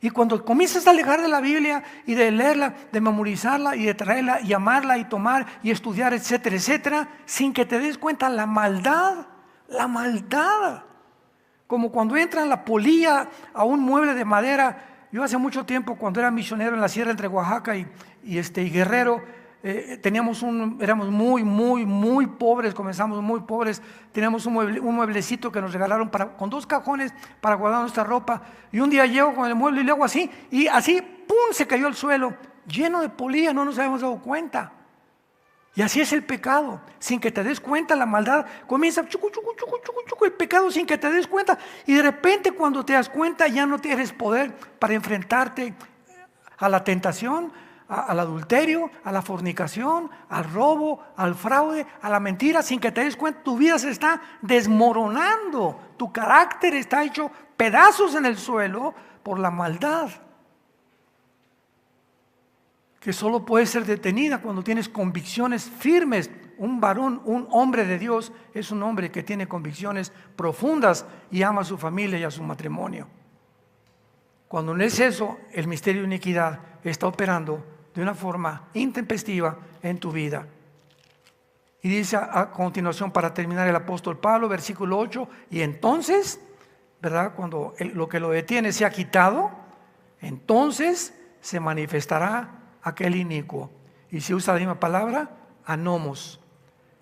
Y cuando comienzas a alejar de la Biblia y de leerla, de memorizarla y de traerla y amarla y tomar y estudiar, etcétera, etcétera, sin que te des cuenta la maldad, como cuando entra la polilla a un mueble de madera. Yo hace mucho tiempo, cuando era misionero en la sierra entre Oaxaca y Guerrero, éramos muy pobres, comenzamos muy pobres. Teníamos un mueblecito que nos regalaron con 2 cajones para guardar nuestra ropa. Y un día llego con el mueble y le hago así, y así, ¡pum!, se cayó al suelo, lleno de polilla, no nos habíamos dado cuenta. Y así es el pecado, sin que te des cuenta, la maldad comienza, chucu, el pecado sin que te des cuenta. Y de repente, cuando te das cuenta, ya no tienes poder para enfrentarte a la tentación, al adulterio, a la fornicación, al robo, al fraude, a la mentira. Sin que te des cuenta, tu vida se está desmoronando, tu carácter está hecho pedazos en el suelo por la maldad, que solo puede ser detenida cuando tienes convicciones firmes. Un varón, un hombre de Dios, es un hombre que tiene convicciones profundas y ama a su familia y a su matrimonio. Cuando no es eso, el misterio de iniquidad está operando de una forma intempestiva en tu vida. Y dice a continuación, para terminar, el apóstol Pablo, versículo 8, y entonces, ¿verdad?, cuando lo que lo detiene se ha quitado, entonces se manifestará aquel inicuo. Y se usa la misma palabra, anomos,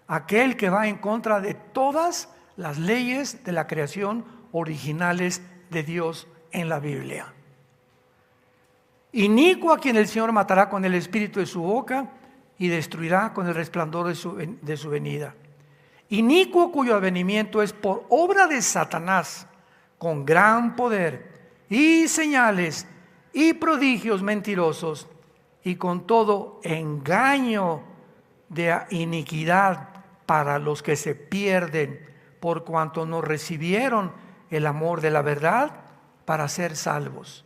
aquel que va en contra de todas las leyes de la creación originales de Dios en la Biblia. Inicuo a quien el Señor matará con el espíritu de su boca y destruirá con el resplandor de su venida. Inicuo cuyo advenimiento es por obra de Satanás, con gran poder y señales y prodigios mentirosos, y con todo engaño de iniquidad para los que se pierden, por cuanto no recibieron el amor de la verdad para ser salvos.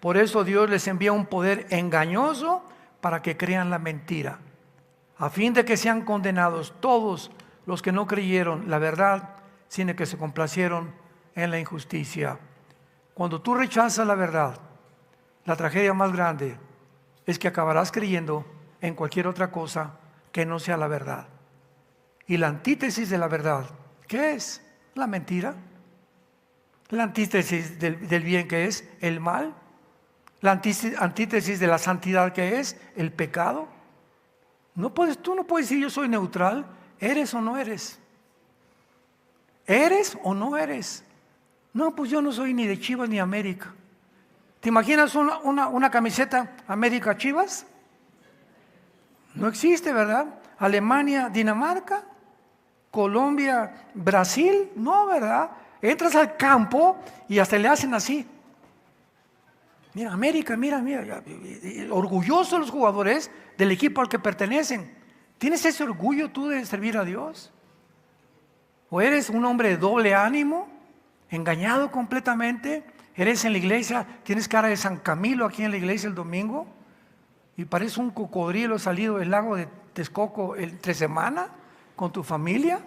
Por eso Dios les envía un poder engañoso para que crean la mentira, a fin de que sean condenados todos los que no creyeron la verdad, sino que se complacieron en la injusticia. Cuando tú rechazas la verdad, la tragedia más grande es que acabarás creyendo en cualquier otra cosa que no sea la verdad. Y la antítesis de la verdad, ¿qué es? La mentira. La antítesis del bien, ¿qué es? El mal. La antítesis de la santidad, ¿qué es? El pecado. Tú no puedes decir yo soy neutral. ¿Eres o no eres? ¿Eres o no eres? No, pues yo no soy ni de Chivas ni América. ¿Te imaginas una camiseta América Chivas? No existe, ¿verdad? Alemania, Dinamarca, Colombia, Brasil, no, ¿verdad? Entras al campo y hasta le hacen así. Mira, América, mira, orgullosos los jugadores del equipo al que pertenecen. ¿Tienes ese orgullo tú de servir a Dios? ¿O eres un hombre de doble ánimo, engañado completamente? ¿Eres en la iglesia, tienes cara de San Camilo aquí en la iglesia el domingo y parece un cocodrilo salido del lago de Texcoco entre semana con tu familia?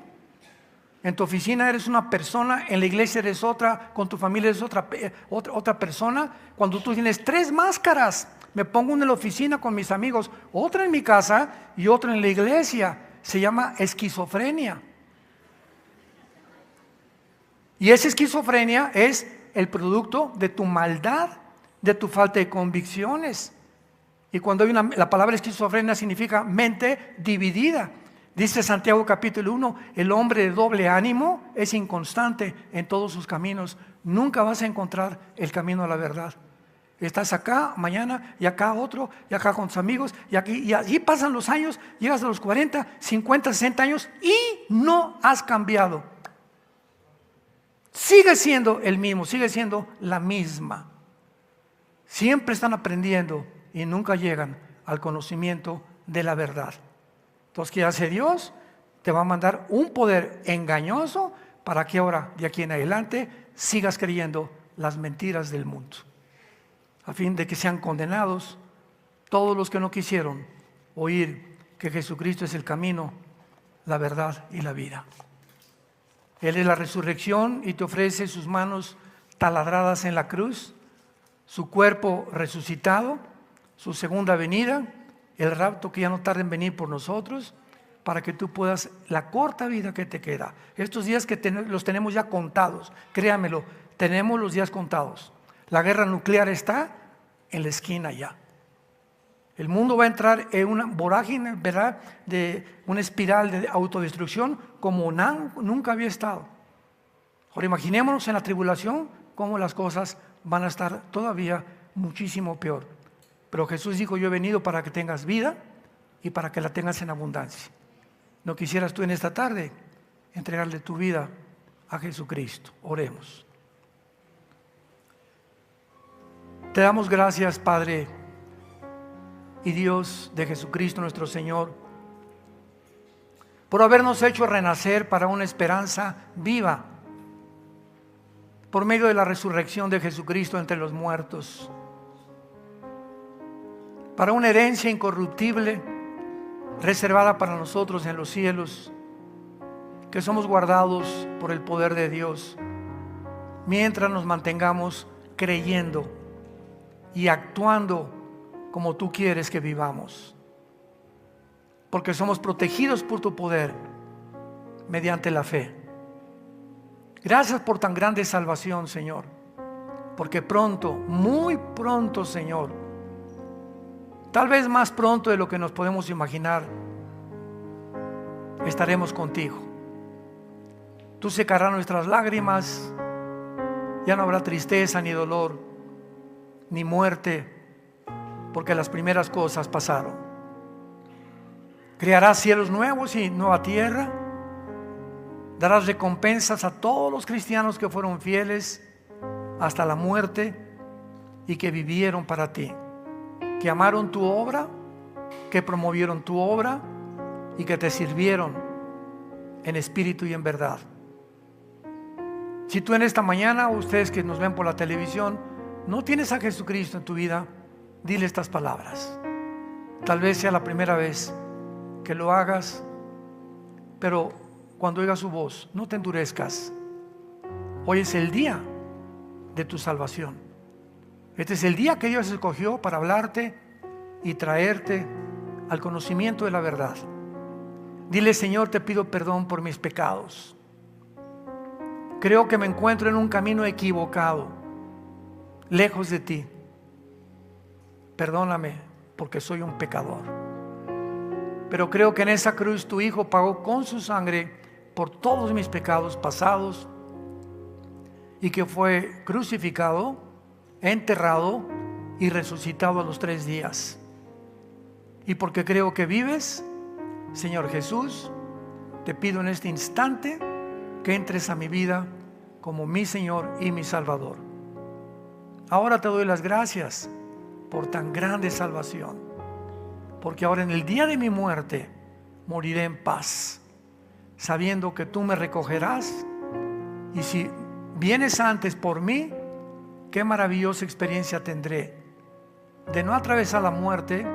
En tu oficina eres una persona, en la iglesia eres otra, con tu familia eres otra persona. Cuando tú tienes 3 máscaras, me pongo una en la oficina con mis amigos, otra en mi casa y otra en la iglesia. se llama esquizofrenia. Y esa esquizofrenia es el producto de tu maldad, de tu falta de convicciones. Y cuando hay la palabra esquizofrenia significa mente dividida. Dice Santiago capítulo 1, el hombre de doble ánimo es inconstante en todos sus caminos. Nunca vas a encontrar el camino a la verdad. Estás acá mañana y acá otro, y acá con tus amigos, y aquí, y allí pasan los años, llegas a los 40, 50, 60 años y no has cambiado. Sigue siendo el mismo, sigue siendo la misma. Siempre están aprendiendo y nunca llegan al conocimiento de la verdad. Entonces, ¿qué hace Dios? Te va a mandar un poder engañoso para que ahora, de aquí en adelante, sigas creyendo las mentiras del mundo, a fin de que sean condenados todos los que no quisieron oír que Jesucristo es el camino, la verdad y la vida. Él es la resurrección y te ofrece sus manos taladradas en la cruz, su cuerpo resucitado, su segunda venida, el rapto que ya no tarda en venir por nosotros, para que tú puedas, la corta vida que te queda, estos días que los tenemos ya contados, créamelo, tenemos los días contados. La guerra nuclear está en la esquina ya. El mundo va a entrar en una vorágine, ¿verdad?, de una espiral de autodestrucción como nunca había estado. Ahora imaginémonos en la tribulación cómo las cosas van a estar todavía muchísimo peor. Pero Jesús dijo, yo he venido para que tengas vida y para que la tengas en abundancia. ¿No quisieras tú en esta tarde entregarle tu vida a Jesucristo? Oremos. Te damos gracias, Padre y Dios de Jesucristo nuestro Señor, por habernos hecho renacer para una esperanza viva, por medio de la resurrección de Jesucristo entre los muertos, para una herencia incorruptible reservada para nosotros en los cielos, que somos guardados por el poder de Dios, mientras nos mantengamos creyendo y actuando como tú quieres que vivamos, porque somos protegidos por tu poder mediante la fe. Gracias por tan grande salvación, Señor, porque pronto, muy pronto, Señor, tal vez más pronto de lo que nos podemos imaginar, estaremos contigo. Tú secarás nuestras lágrimas, ya no habrá tristeza ni dolor, ni muerte, porque las primeras cosas pasaron. Crearás cielos nuevos y nueva tierra. Darás recompensas a todos los cristianos que fueron fieles hasta la muerte y que vivieron para ti, que amaron tu obra, que promovieron tu obra y que te sirvieron en espíritu y en verdad. Si tú en esta mañana, o ustedes que nos ven por la televisión, no tienes a Jesucristo en tu vida, dile estas palabras. Tal vez sea la primera vez que lo hagas, pero cuando oigas su voz, no te endurezcas. Hoy es el día de tu salvación. Este es el día que Dios escogió para hablarte y traerte al conocimiento de la verdad. Dile, Señor, te pido perdón por mis pecados. Creo que me encuentro en un camino equivocado, lejos de ti. Perdóname porque soy un pecador. Pero creo que en esa cruz tu Hijo pagó con su sangre por todos mis pecados pasados y que fue crucificado, enterrado y resucitado a los 3 días. Y porque creo que vives, Señor Jesús, te pido en este instante que entres a mi vida como mi Señor y mi Salvador. Ahora te doy las gracias por tan grande salvación, porque ahora en el día de mi muerte moriré en paz, sabiendo que tú me recogerás, y si vienes antes por mí, qué maravillosa experiencia tendré de no atravesar la muerte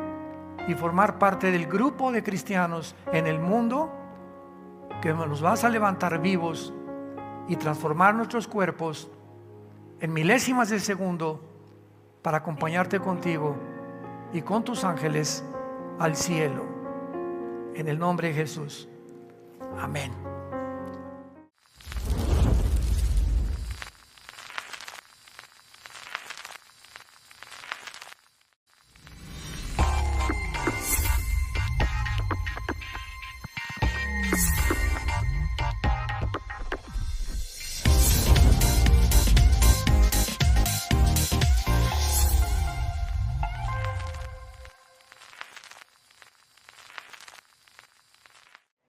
y formar parte del grupo de cristianos en el mundo que nos vas a levantar vivos y transformar nuestros cuerpos en milésimas de segundo para acompañarte contigo y con tus ángeles al cielo. en el nombre de Jesús. Amén.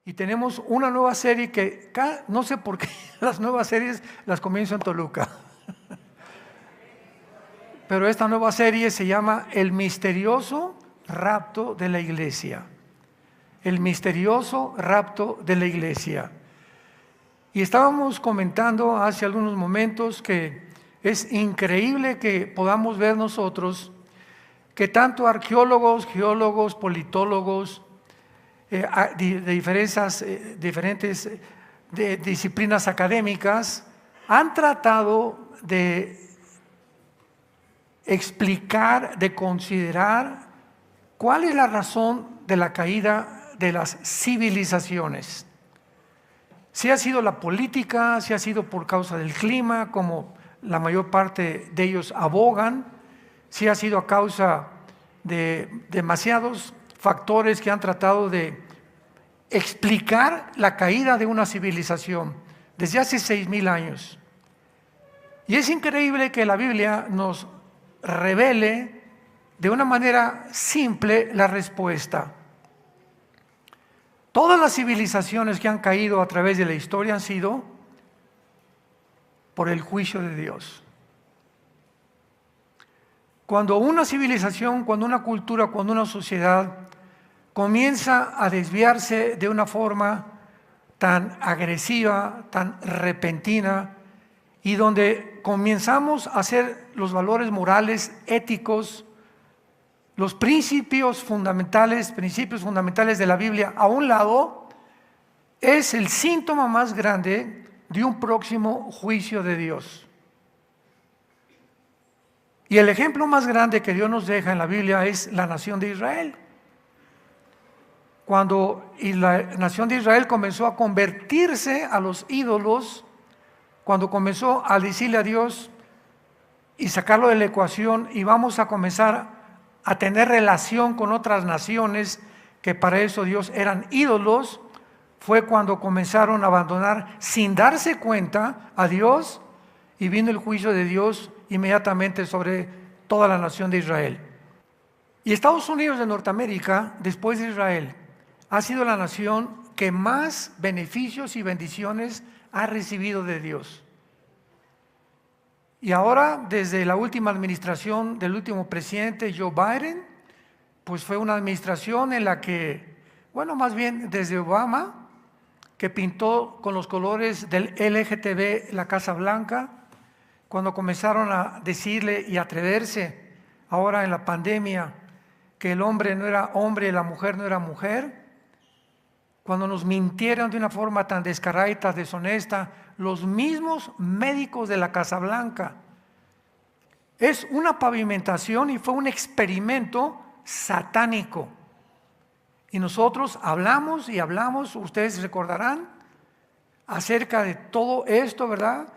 Y tenemos una nueva serie que no sé por qué las nuevas series las comienzo en Toluca. Pero esta nueva serie se llama El misterioso rapto de la iglesia. El misterioso rapto de la iglesia. Y estábamos comentando hace algunos momentos que es increíble que podamos ver nosotros que tanto arqueólogos, geólogos, politólogos, de diferentes disciplinas académicas han tratado de explicar, de considerar cuál es la razón de la caída de las civilizaciones. Si ha sido la política, si ha sido por causa del clima, como la mayor parte de ellos abogan, si ha sido a causa de demasiados factores que han tratado de explicar la caída de una civilización desde hace 6,000 años. Y es increíble que la Biblia nos revele de una manera simple la respuesta. Todas las civilizaciones que han caído a través de la historia han sido por el juicio de Dios. Cuando una civilización, cuando una cultura, cuando una sociedad comienza a desviarse de una forma tan agresiva, tan repentina, y donde comenzamos a hacer los valores morales, éticos, los principios fundamentales de la Biblia a un lado, es el síntoma más grande de un próximo juicio de Dios. Y el ejemplo más grande que Dios nos deja en la Biblia es la nación de Israel. Cuando la nación de Israel comenzó a convertirse a los ídolos, cuando comenzó a decirle a Dios y sacarlo de la ecuación, y vamos a comenzar a tener relación con otras naciones que para eso Dios eran ídolos, fue cuando comenzaron a abandonar sin darse cuenta a Dios, y vino el juicio de Dios inmediatamente sobre toda la nación de Israel. Y Estados Unidos de Norteamérica, después de Israel, ha sido la nación que más beneficios y bendiciones ha recibido de Dios. Y ahora, desde la última administración del último presidente Joe Biden, pues fue una administración en la que, más bien desde Obama, que pintó con los colores del LGTB la Casa Blanca, cuando comenzaron a decirle y atreverse ahora en la pandemia que el hombre no era hombre y la mujer no era mujer, cuando nos mintieron de una forma tan descarada y tan deshonesta, los mismos médicos de la Casa Blanca. Es una pavimentación y fue un experimento satánico. Y nosotros hablamos y hablamos, ustedes recordarán, acerca de todo esto, ¿verdad?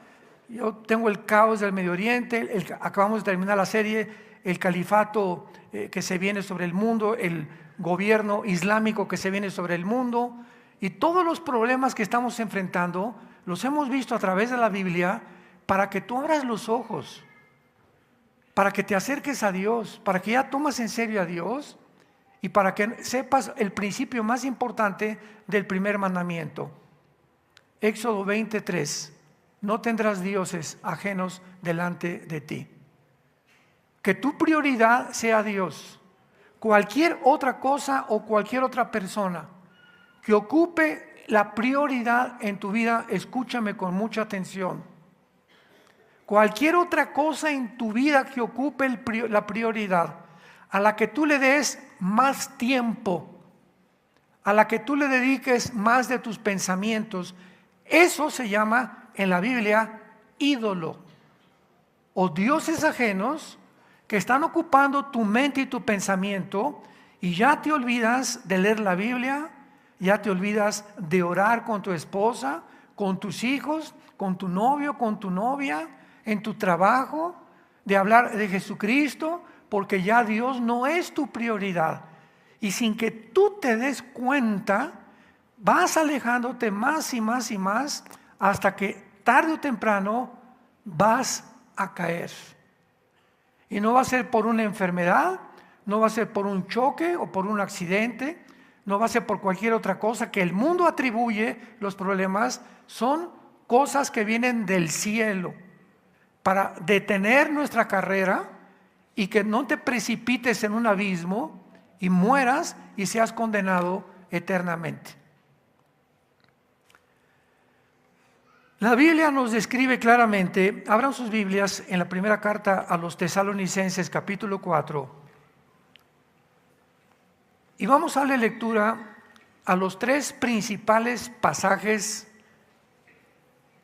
Yo tengo el caos del Medio Oriente, acabamos de terminar la serie, el califato que se viene sobre el mundo, el gobierno islámico que se viene sobre el mundo, y todos los problemas que estamos enfrentando los hemos visto a través de la Biblia para que tú abras los ojos, para que te acerques a Dios, para que ya tomas en serio a Dios y para que sepas el principio más importante del primer mandamiento. Éxodo 20:3, no tendrás dioses ajenos delante de ti. Que tu prioridad sea Dios. Cualquier otra cosa o cualquier otra persona que ocupe la prioridad en tu vida, escúchame con mucha atención. Cualquier otra cosa en tu vida que ocupe la prioridad, a la que tú le des más tiempo, a la que tú le dediques más de tus pensamientos, eso se llama en la Biblia ídolo o dioses ajenos que están ocupando tu mente y tu pensamiento, y ya te olvidas de leer la Biblia, ya te olvidas de orar con tu esposa, con tus hijos, con tu novio, con tu novia, en tu trabajo, de hablar de Jesucristo, porque ya Dios no es tu prioridad. Y sin que tú te des cuenta, vas alejándote más y más y más hasta que tarde o temprano vas a caer. Y no va a ser por una enfermedad, no va a ser por un choque o por un accidente, no va a ser por cualquier otra cosa que el mundo atribuye. Los problemas son cosas que vienen del cielo para detener nuestra carrera y que no te precipites en un abismo y mueras y seas condenado eternamente. La Biblia nos describe claramente, abran sus Biblias en la primera carta a los Tesalonicenses capítulo 4, y vamos a darle lectura a los tres principales pasajes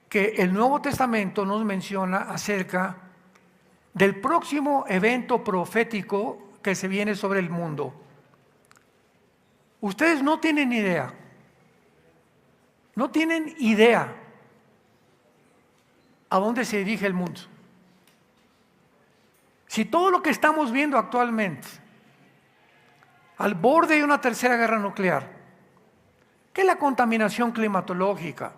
que el Nuevo Testamento nos menciona acerca del próximo evento profético que se viene sobre el mundo. Ustedes no tienen idea a dónde se dirige el mundo. Si todo lo que estamos viendo actualmente, al borde de una tercera guerra nuclear, que es la contaminación climatológica,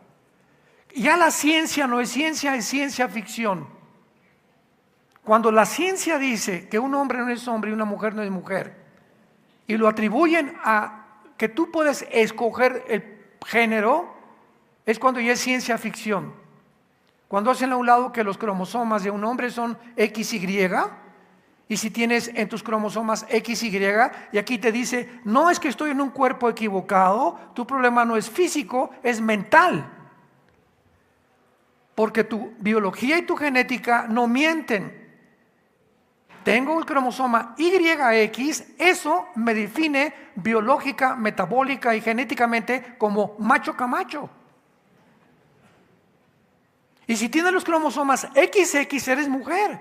ya la ciencia no es ciencia, es ciencia ficción. Cuando la ciencia dice que un hombre no es hombre y una mujer no es mujer, y lo atribuyen a que tú puedes escoger el género, es cuando ya es ciencia ficción. Cuando hacen a un lado que los cromosomas de un hombre son XY, y si tienes en tus cromosomas XY, y aquí te dice, no es que estoy en un cuerpo equivocado, tu problema no es físico, es mental. Porque tu biología y tu genética no mienten. Tengo el cromosoma YX, eso me define biológica, metabólica y genéticamente como macho camacho. Y si tienes los cromosomas XX, eres mujer.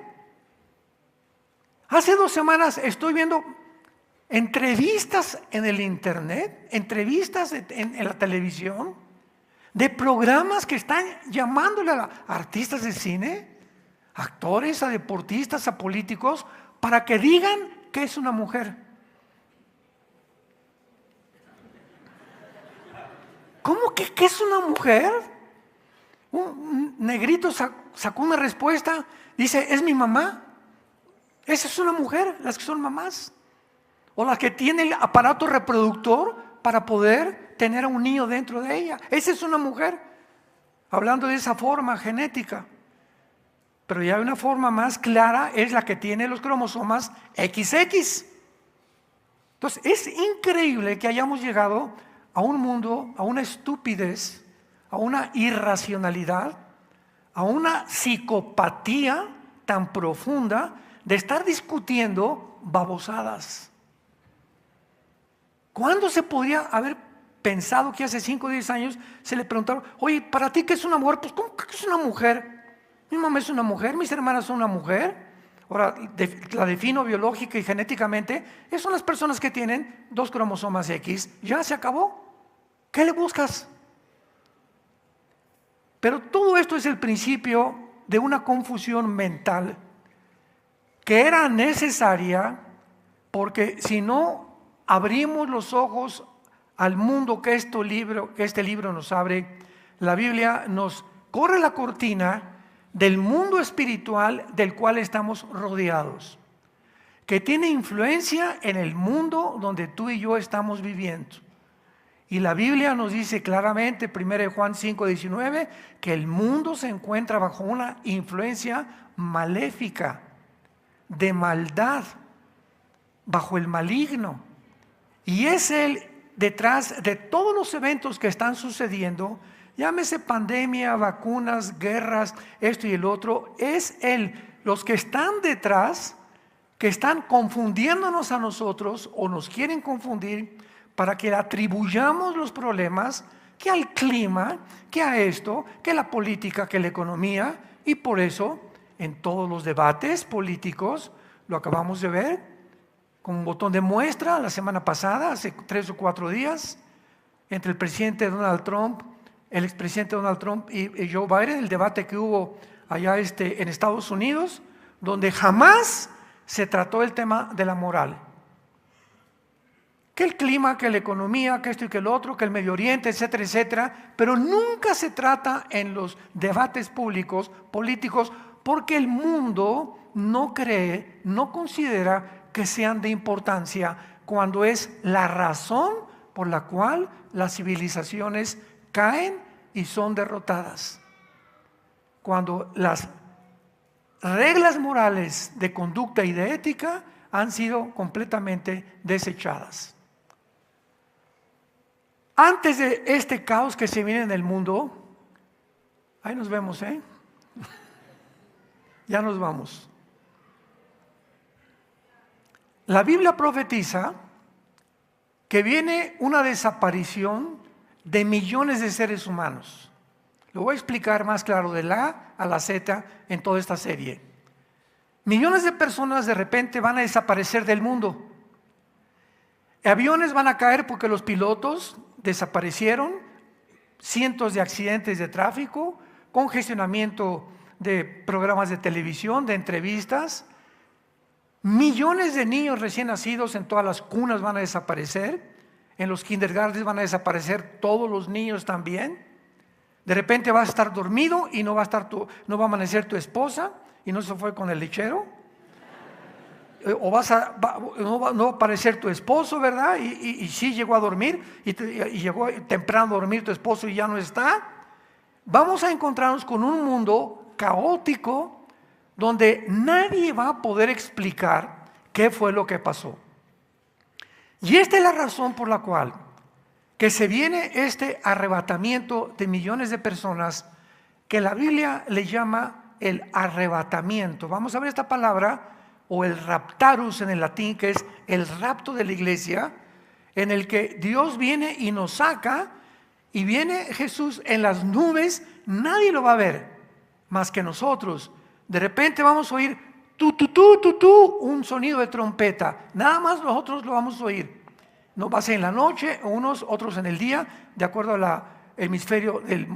Hace 2 semanas estoy viendo entrevistas en el internet, entrevistas en la televisión, de programas que están llamándole a artistas de cine, actores, a deportistas, a políticos, para que digan que es una mujer. ¿Cómo que es una mujer? Un negrito sacó una respuesta, dice, es mi mamá. Esa es una mujer, las que son mamás. O las que tienen el aparato reproductor para poder tener a un niño dentro de ella. Esa es una mujer, hablando de esa forma genética. Pero ya hay una forma más clara, es la que tiene los cromosomas XX. Entonces es increíble que hayamos llegado a un mundo, a una estupidez, a una irracionalidad, a una psicopatía tan profunda de estar discutiendo babosadas. ¿Cuándo se podría haber pensado que hace 5 o 10 años se le preguntaron, oye, ¿para ti qué es una mujer? Pues ¿cómo que es una mujer? Mi mamá es una mujer, mis hermanas son una mujer. Ahora la defino biológica y genéticamente. Esas son las personas que tienen 2 cromosomas X. Ya se acabó. ¿Qué le buscas? Pero todo esto es el principio de una confusión mental que era necesaria, porque si no abrimos los ojos al mundo que este libro nos abre, la Biblia nos corre la cortina del mundo espiritual del cual estamos rodeados, que tiene influencia en el mundo donde tú y yo estamos viviendo. Y la Biblia nos dice claramente, 1 Juan 5:19, que el mundo se encuentra bajo una influencia maléfica, de maldad, bajo el maligno. Y es Él detrás de todos los eventos que están sucediendo, llámese pandemia, vacunas, guerras, esto y el otro, es Él, los que están detrás, que están confundiéndonos a nosotros o nos quieren confundir para que atribuyamos los problemas que al clima, que a esto, que la política, que la economía, y por eso en todos los debates políticos, lo acabamos de ver con un botón de muestra la semana pasada, hace 3 o 4 días, entre el presidente Donald Trump, el expresidente Donald Trump y Joe Biden, el debate que hubo allá en Estados Unidos, donde jamás se trató el tema de la moral. Que el clima, que la economía, que esto y que el otro, que el Medio Oriente, etcétera, etcétera, pero nunca se trata en los debates públicos, políticos, porque el mundo no cree, no considera que sean de importancia cuando es la razón por la cual las civilizaciones caen y son derrotadas. Cuando las reglas morales de conducta y de ética han sido completamente desechadas. Antes de este caos que se viene en el mundo, ahí nos vemos, ya nos vamos. La Biblia profetiza que viene una desaparición de millones de seres humanos. Lo voy a explicar más claro de la A a la Z en toda esta serie. Millones de personas de repente van a desaparecer del mundo. Aviones van a caer porque los pilotos desaparecieron, cientos de accidentes de tráfico, congestionamiento de programas de televisión, de entrevistas. Millones de niños recién nacidos en todas las cunas van a desaparecer, en los kindergartens van a desaparecer todos los niños también. De repente vas a estar dormido y no va a amanecer tu esposa y no se fue con el lechero. O no va a aparecer tu esposo, ¿verdad? Y sí llegó a dormir y llegó temprano a dormir tu esposo y ya no está. Vamos a encontrarnos con un mundo caótico donde nadie va a poder explicar qué fue lo que pasó. Y esta es la razón por la cual que se viene este arrebatamiento de millones de personas que la Biblia le llama el arrebatamiento. Vamos a ver esta palabra, o el raptarus en el latín, que es el rapto de la iglesia, en el que Dios viene y nos saca, y viene Jesús en las nubes. Nadie lo va a ver más que nosotros. De repente vamos a oír un sonido de trompeta. Nada más nosotros lo vamos a oír. No va a ser en la noche, unos, otros en el día, de acuerdo al hemisferio del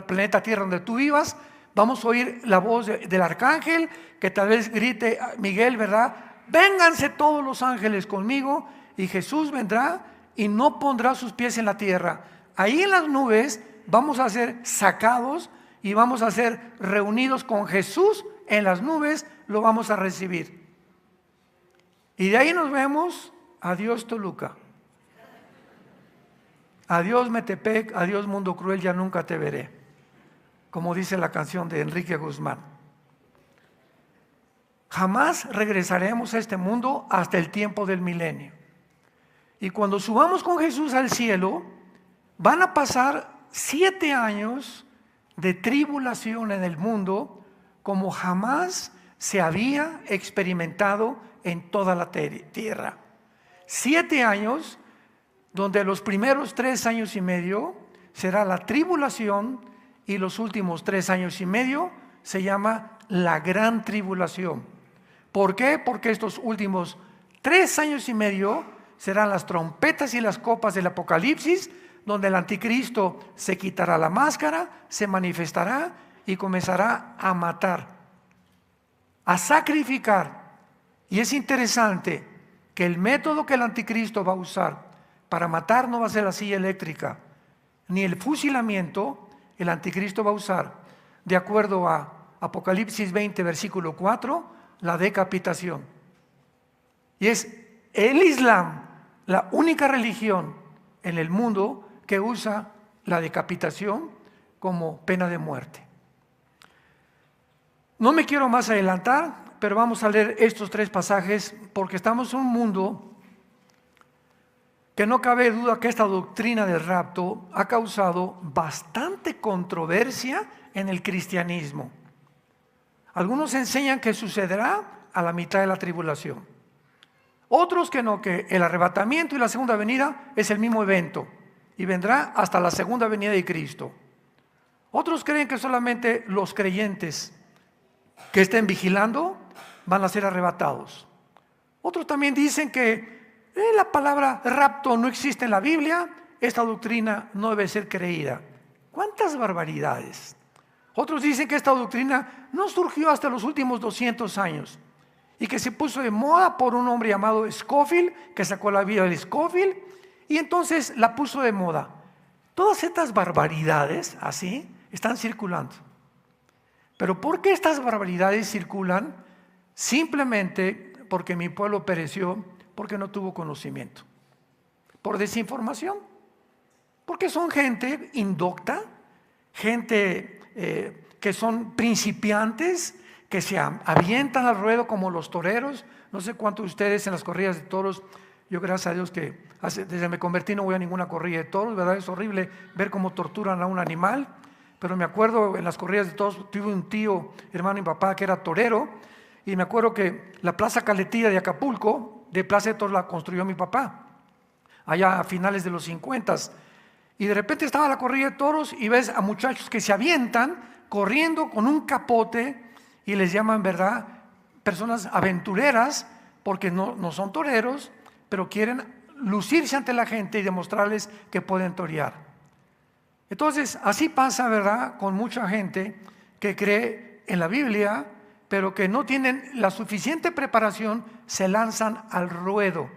planeta Tierra donde tú vivas. Vamos a oír la voz del arcángel, que tal vez grite Miguel, ¿verdad? Vénganse todos los ángeles conmigo, y Jesús vendrá y no pondrá sus pies en la tierra. Ahí en las nubes vamos a ser sacados y vamos a ser reunidos con Jesús en las nubes, lo vamos a recibir. Y de ahí nos vemos. Adiós Toluca, adiós Metepec, adiós mundo cruel, ya nunca te veré, como dice la canción de Enrique Guzmán. Jamás regresaremos a este mundo hasta el tiempo del milenio. Y cuando subamos con Jesús al cielo, van a pasar 7 años de tribulación en el mundo como jamás se había experimentado en toda la tierra. 7 años donde los primeros 3 años y medio será la tribulación, y los últimos 3 años y medio se llama la gran tribulación. ¿Por qué? Porque estos últimos 3 años y medio serán las trompetas y las copas del Apocalipsis, donde el anticristo se quitará la máscara, se manifestará y comenzará a matar, a sacrificar. Y es interesante que el método que el anticristo va a usar para matar no va a ser la silla eléctrica, ni el fusilamiento. El anticristo va a usar, de acuerdo a Apocalipsis 20, versículo 4, la decapitación. Y es el Islam la única religión en el mundo que usa la decapitación como pena de muerte. No me quiero más adelantar, pero vamos a leer estos 3 pasajes porque estamos en un mundo que no cabe duda que esta doctrina del rapto ha causado bastante controversia en el cristianismo. Algunos enseñan que sucederá a la mitad de la tribulación. Otros que no, que el arrebatamiento y la segunda venida es el mismo evento y vendrá hasta la segunda venida de Cristo. Otros creen que solamente los creyentes que estén vigilando van a ser arrebatados. Otros también dicen que la palabra rapto no existe en la Biblia esta doctrina no debe ser creída. ¿Cuántas barbaridades? Otros dicen que esta doctrina no surgió hasta los últimos 200 años y que se puso de moda por un hombre llamado Scofield, que sacó la vida de Scofield y entonces la puso de moda. Todas estas barbaridades así están circulando. Pero ¿por qué estas barbaridades circulan? Simplemente porque mi pueblo pereció, porque no tuvo conocimiento, por desinformación, porque son gente indocta, gente que son principiantes, que se avientan al ruedo como los toreros. No sé cuántos de ustedes en las corridas de toros, yo gracias a Dios que desde que me convertí no voy a ninguna corrida de toros, ¿verdad? Es horrible ver cómo torturan a un animal, pero me acuerdo en las corridas de toros, tuve un tío, hermano y papá, que era torero, y me acuerdo que la Plaza Caletilla de Acapulco, de Plaza de Toros la construyó mi papá, allá a finales de los 50. Y de repente estaba la corrida de toros y ves a muchachos que se avientan corriendo con un capote y les llaman, ¿verdad?, personas aventureras, porque no son toreros, pero quieren lucirse ante la gente y demostrarles que pueden torear. Entonces, así pasa, ¿verdad?, con mucha gente que cree en la Biblia, pero que no tienen la suficiente preparación, se lanzan al ruedo.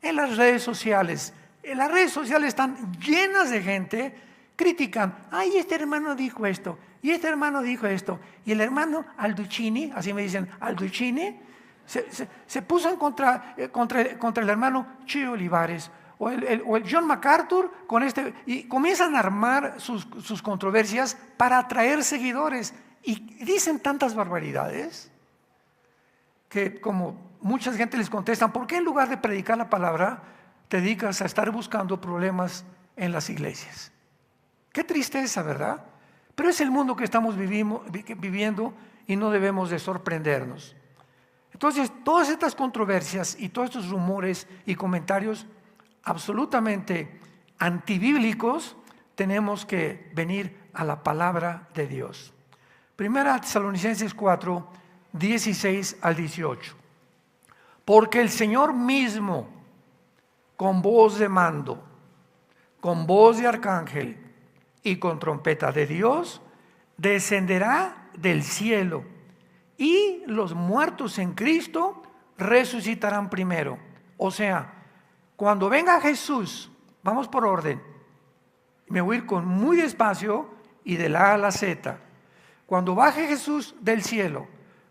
En las redes sociales están llenas de gente, critican, ay, este hermano dijo esto, y este hermano dijo esto, y el hermano Alducini, así me dicen, Alducini, se puso en contra el hermano Chío Olivares, o el John MacArthur, y comienzan a armar sus controversias para atraer seguidores, y dicen tantas barbaridades, que como mucha gente les contestan, ¿por qué en lugar de predicar la palabra te dedicas a estar buscando problemas en las iglesias? Qué tristeza, ¿verdad? Pero es el mundo que estamos viviendo y no debemos de sorprendernos. Entonces, todas estas controversias y todos estos rumores y comentarios absolutamente antibíblicos, tenemos que venir a la palabra de Dios. Primera Tesalonicenses 4, 16 al 18. Porque el Señor mismo, con voz de mando, con voz de arcángel y con trompeta de Dios, descenderá del cielo, y los muertos en Cristo resucitarán primero. O sea, cuando venga Jesús, vamos por orden, me voy a ir con muy despacio y de la A a la Z. Cuando baje Jesús del cielo,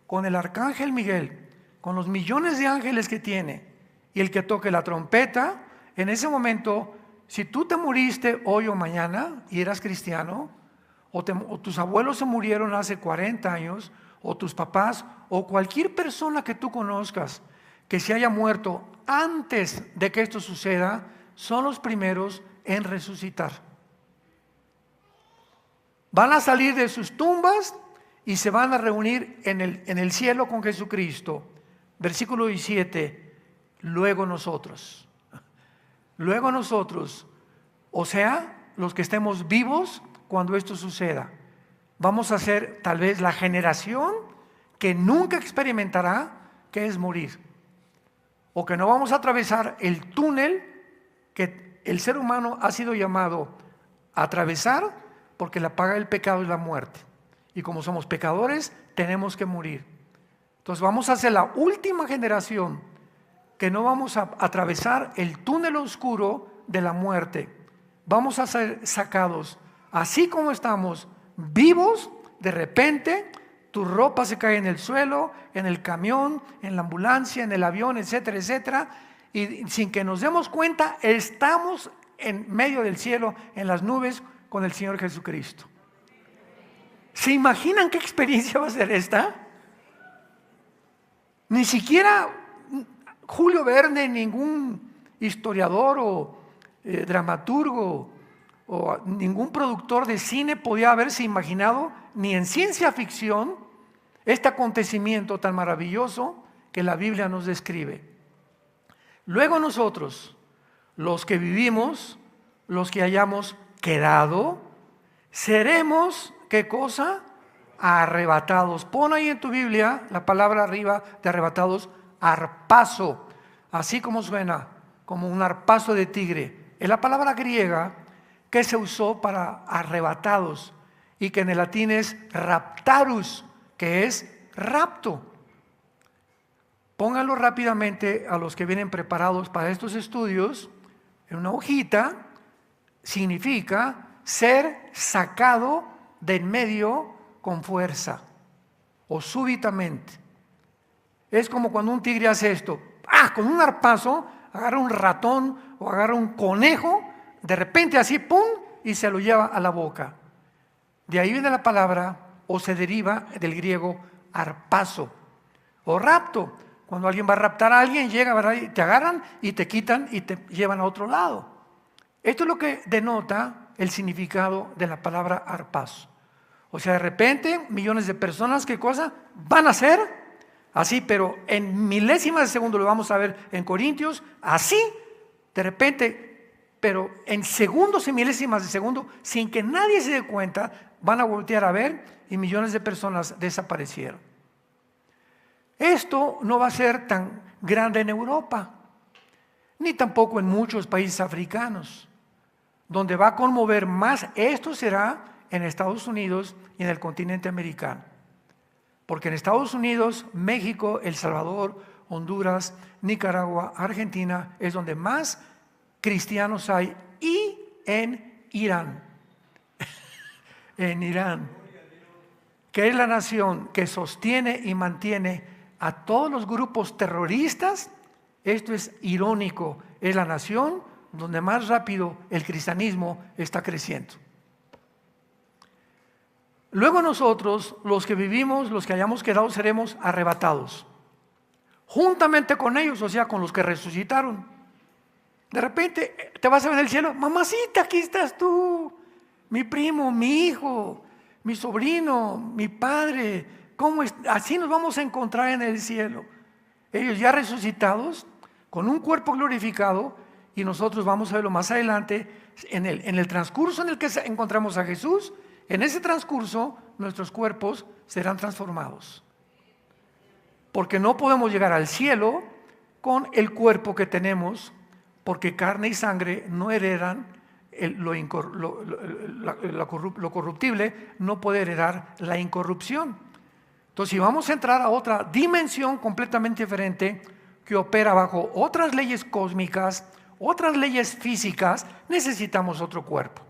con el arcángel Miguel, con los millones de ángeles que tiene, y el que toque la trompeta, en ese momento, si tú te muriste hoy o mañana y eras cristiano, o tus abuelos se murieron hace 40 años, o tus papás, o cualquier persona que tú conozcas que se haya muerto antes de que esto suceda, son los primeros en resucitar. Van a salir de sus tumbas y se van a reunir en el cielo con Jesucristo. Versículo 17, luego nosotros, o sea, los que estemos vivos cuando esto suceda, vamos a ser tal vez la generación que nunca experimentará qué es morir, o que no vamos a atravesar el túnel que el ser humano ha sido llamado a atravesar, porque la paga del pecado es la muerte, y como somos pecadores tenemos que morir. Entonces vamos a ser la última generación que no vamos a atravesar el túnel oscuro de la muerte. Vamos a ser sacados así como estamos, vivos. De repente tu ropa se cae en el suelo, en el camión, en la ambulancia, en el avión, etcétera, etcétera, y sin que nos demos cuenta estamos en medio del cielo, en las nubes, con el Señor Jesucristo. ¿Se imaginan qué experiencia va a ser esta? Ni siquiera Julio Verne, ningún historiador o dramaturgo o ningún productor de cine podía haberse imaginado, ni en ciencia ficción, este acontecimiento tan maravilloso que la Biblia nos describe. Luego nosotros, los que vivimos, los que hayamos quedado, seremos, ¿qué cosa? Arrebatados. Pon ahí en tu Biblia la palabra arriba de arrebatados, arpazo, así como suena, como un arpazo de tigre. Es la palabra griega que se usó para arrebatados y que en el latín es raptarus, que es rapto. Pónganlo rápidamente a los que vienen preparados para estos estudios en una hojita. Significa ser sacado de en medio con fuerza o súbitamente. Es como cuando un tigre hace esto, con un arpazo, agarra un ratón o agarra un conejo, de repente así, ¡pum!, y se lo lleva a la boca. De ahí viene la palabra, o se deriva del griego arpazo, o rapto. Cuando alguien va a raptar a alguien, llega, ¿verdad?, y te agarran y te quitan y te llevan a otro lado. Esto es lo que denota el significado de la palabra arpazo. O sea, de repente, millones de personas, ¿qué cosa? Van a ser así, pero en milésimas de segundo, lo vamos a ver en Corintios, así, de repente, pero en segundos y milésimas de segundo, sin que nadie se dé cuenta, van a voltear a ver y millones de personas desaparecieron. Esto no va a ser tan grande en Europa, ni tampoco en muchos países africanos. Donde va a conmover más, esto será en Estados Unidos y en el continente americano. Porque en Estados Unidos, México, El Salvador, Honduras, Nicaragua, Argentina, es donde más cristianos hay, y en Irán. En Irán, que es la nación que sostiene y mantiene a todos los grupos terroristas. Esto es irónico, es la nación donde más rápido el cristianismo está creciendo. Luego nosotros, los que vivimos, los que hayamos quedado, seremos arrebatados, juntamente con ellos, o sea, con los que resucitaron. De repente te vas a ver en el cielo, mamacita, aquí estás tú, mi primo, mi hijo, mi sobrino, mi padre. Así nos vamos a encontrar en el cielo. Ellos ya resucitados, con un cuerpo glorificado, y nosotros vamos a verlo más adelante, en el transcurso en el que encontramos a Jesús. En ese transcurso nuestros cuerpos serán transformados. Porque no podemos llegar al cielo con el cuerpo que tenemos, porque carne y sangre no heredan lo corruptible, no puede heredar la incorrupción. Entonces, si vamos a entrar a otra dimensión completamente diferente, que opera bajo otras leyes cósmicas, otras leyes físicas, necesitamos otro cuerpo.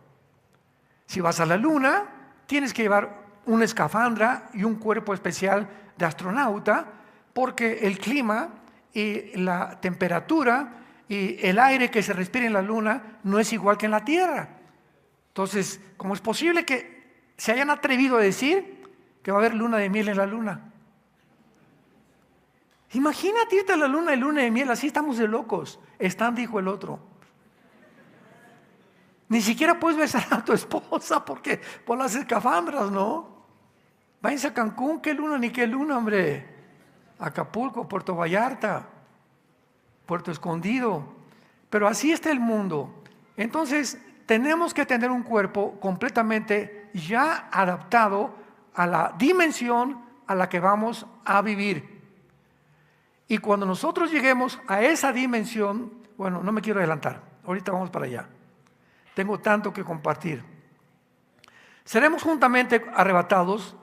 Si vas a la luna, tienes que llevar una escafandra y un cuerpo especial de astronauta, porque el clima y la temperatura y el aire que se respira en la luna no es igual que en la Tierra. Entonces, ¿cómo es posible que se hayan atrevido a decir que va a haber luna de miel en la luna? Imagínate irte a la luna de miel, así estamos de locos. Están, dijo el otro. Ni siquiera puedes besar a tu esposa porque por las escafandras, ¿no? Váyanse a Cancún, qué luna ni qué luna, hombre. Acapulco, Puerto Vallarta, Puerto Escondido. Pero así está el mundo. Entonces, tenemos que tener un cuerpo completamente ya adaptado a la dimensión a la que vamos a vivir. Y cuando nosotros lleguemos a esa dimensión, bueno, no me quiero adelantar, ahorita vamos para allá. Tengo tanto que compartir. Seremos juntamente arrebatados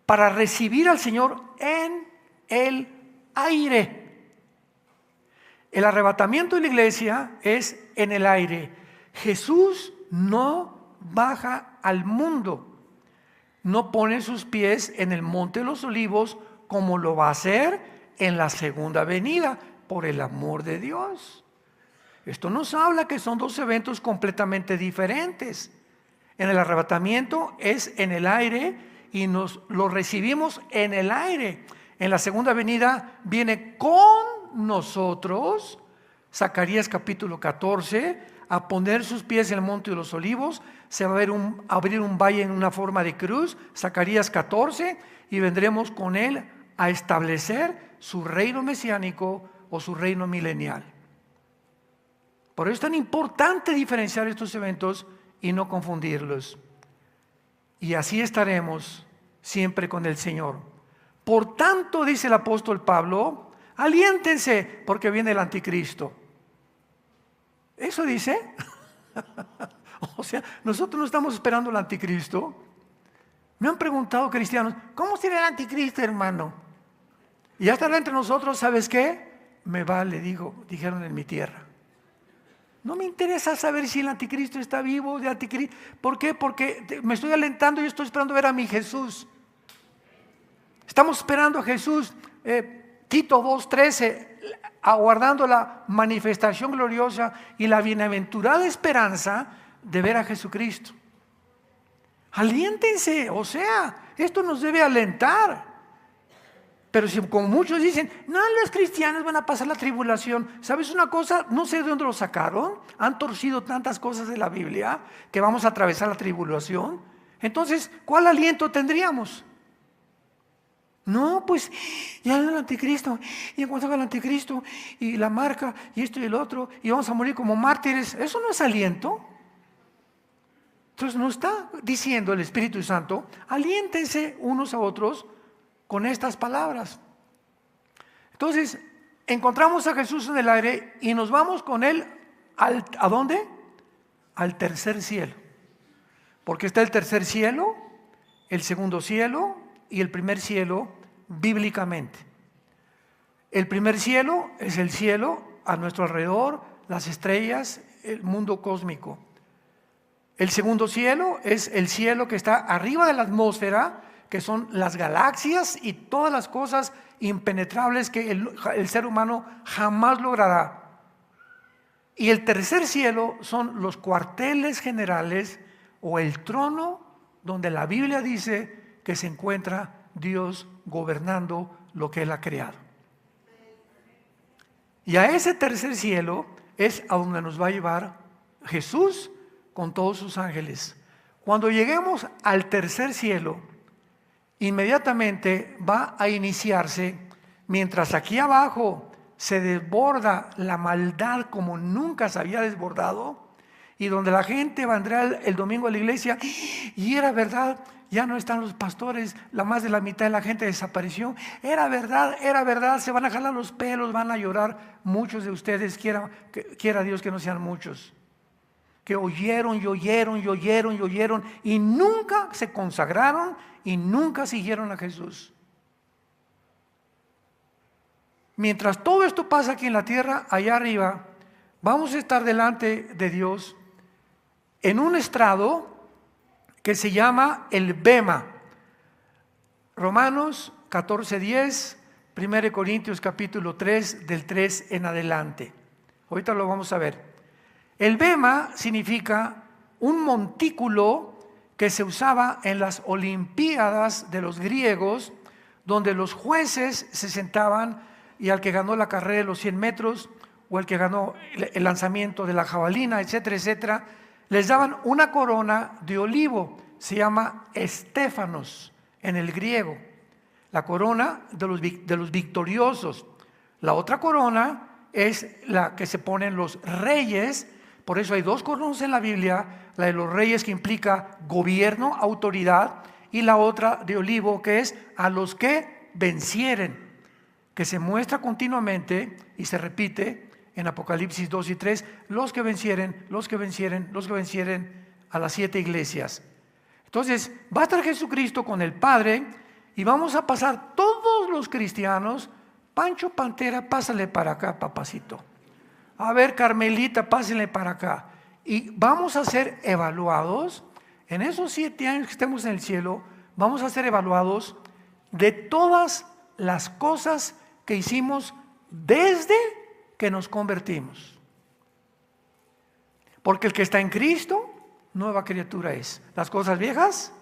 para recibir al Señor en el aire. El arrebatamiento de la iglesia es en el aire. Jesús no baja al mundo, no pone sus pies en el monte de los olivos como lo va a hacer en la segunda venida, por el amor de Dios. Esto nos habla que son dos eventos completamente diferentes. En el arrebatamiento es en el aire y nos lo recibimos en el aire. En la segunda venida viene con nosotros, Zacarías capítulo 14, a poner sus pies en el monte de los olivos. Se va a abrir un valle en una forma de cruz, Zacarías 14, y vendremos con él a establecer su reino mesiánico o su reino milenial. Por eso es tan importante diferenciar estos eventos y no confundirlos. Y así estaremos siempre con el Señor. Por tanto, dice el apóstol Pablo, aliéntense porque viene el anticristo. ¿Eso dice? O sea, nosotros no estamos esperando al anticristo. Me han preguntado cristianos, ¿cómo será el anticristo, hermano? Y ya estará entre nosotros, ¿sabes qué? Me vale, dijeron en mi tierra. No me interesa saber si el anticristo está vivo, de anticristo. ¿Por qué? Porque me estoy alentando y estoy esperando ver a mi Jesús. Estamos esperando a Jesús. Tito 2:13, aguardando la manifestación gloriosa y la bienaventurada esperanza de ver a Jesucristo. Aliéntense, o sea, esto nos debe alentar. Pero si como muchos dicen, no, los cristianos van a pasar la tribulación. ¿Sabes una cosa? No sé de dónde lo sacaron. Han torcido tantas cosas de la Biblia que vamos a atravesar la tribulación. Entonces, ¿cuál aliento tendríamos? No, pues ya el anticristo, y en cuanto al anticristo, y la marca, y esto y el otro, y vamos a morir como mártires. ¿Eso no es aliento? Entonces nos está diciendo el Espíritu Santo, aliéntense unos a otros con estas palabras. Entonces, encontramos a Jesús en el aire y nos vamos con él ¿a dónde? Al tercer cielo. Porque está el tercer cielo, el segundo cielo y el primer cielo bíblicamente. El primer cielo es el cielo a nuestro alrededor, las estrellas, el mundo cósmico. El segundo cielo es el cielo que está arriba de la atmósfera, que son las galaxias y todas las cosas impenetrables que el ser humano jamás logrará. Y el tercer cielo son los cuarteles generales o el trono donde la Biblia dice que se encuentra Dios gobernando lo que Él ha creado. Y a ese tercer cielo es a donde nos va a llevar Jesús con todos sus ángeles. Cuando lleguemos al tercer cielo, inmediatamente va a iniciarse, mientras aquí abajo se desborda la maldad como nunca se había desbordado, y donde la gente va a entrar el domingo a la iglesia y era verdad, ya no están los pastores, la más de la mitad de la gente desapareció, era verdad, se van a jalar los pelos, van a llorar muchos de ustedes, quiera Dios que no sean muchos, que oyeron y nunca se consagraron y nunca siguieron a Jesús. Mientras todo esto pasa aquí en la tierra, allá arriba, vamos a estar delante de Dios en un estrado que se llama el Bema. Romanos 14:10, 1 Corintios capítulo 3, del 3 en adelante. Ahorita lo vamos a ver. El Bema significa un montículo que se usaba en las Olimpiadas de los griegos, donde los jueces se sentaban y al que ganó la carrera de los 100 metros o el que ganó el lanzamiento de la jabalina, etcétera, etcétera, les daban una corona de olivo, se llama estéfanos en el griego, la corona de los victoriosos. La otra corona es la que se ponen los reyes. Por eso hay dos coronas en la Biblia, la de los reyes que implica gobierno, autoridad, y la otra de olivo que es a los que vencieren, que se muestra continuamente y se repite en Apocalipsis 2 y 3, los que vencieren a las 7 iglesias. Entonces va a estar Jesucristo con el Padre y vamos a pasar todos los cristianos. Pancho Pantera, pásale para acá, papacito. A ver, Carmelita, pásenle para acá. Y vamos a ser evaluados, en esos 7 años que estemos en el cielo, vamos a ser evaluados de todas las cosas que hicimos desde que nos convertimos. Porque el que está en Cristo, nueva criatura es. Las cosas viejas,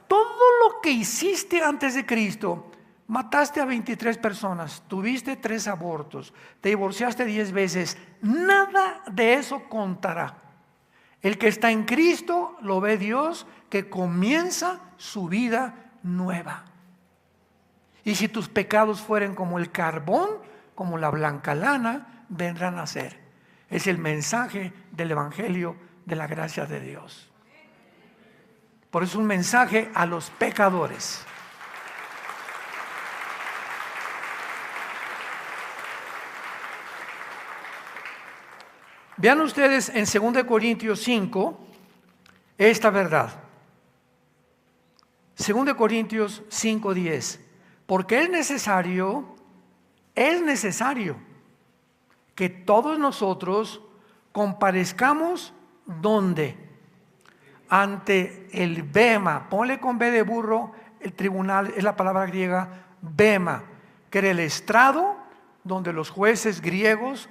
todo lo que hiciste antes de Cristo, mataste a 23 personas, tuviste 3 abortos, te divorciaste 10 veces, nada de eso contará. El que está en Cristo lo ve Dios que comienza su vida nueva. Y si tus pecados fueren como el carbón, como la blanca lana, vendrán a ser. Es el mensaje del Evangelio de la gracia de Dios. Por eso es un mensaje a los pecadores. Vean ustedes en 2 Corintios 5 esta verdad. 2 Corintios 5:10. Porque es necesario que todos nosotros comparezcamos ¿dónde? Ante el bema. Ponle con B de burro, el tribunal es la palabra griega bema, que era el estrado donde los jueces griegos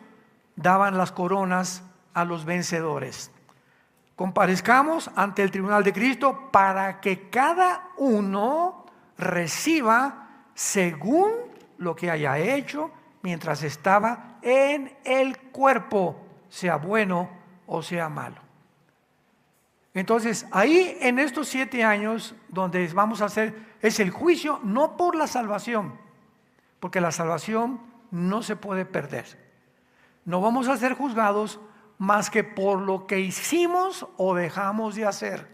daban las coronas a los vencedores. Comparezcamos ante el tribunal de Cristo para que cada uno reciba según lo que haya hecho mientras estaba en el cuerpo, sea bueno o sea malo. Entonces, ahí en estos 7 años donde vamos a hacer, es el juicio no por la salvación, porque la salvación no se puede perder. No vamos a ser juzgados más que por lo que hicimos o dejamos de hacer.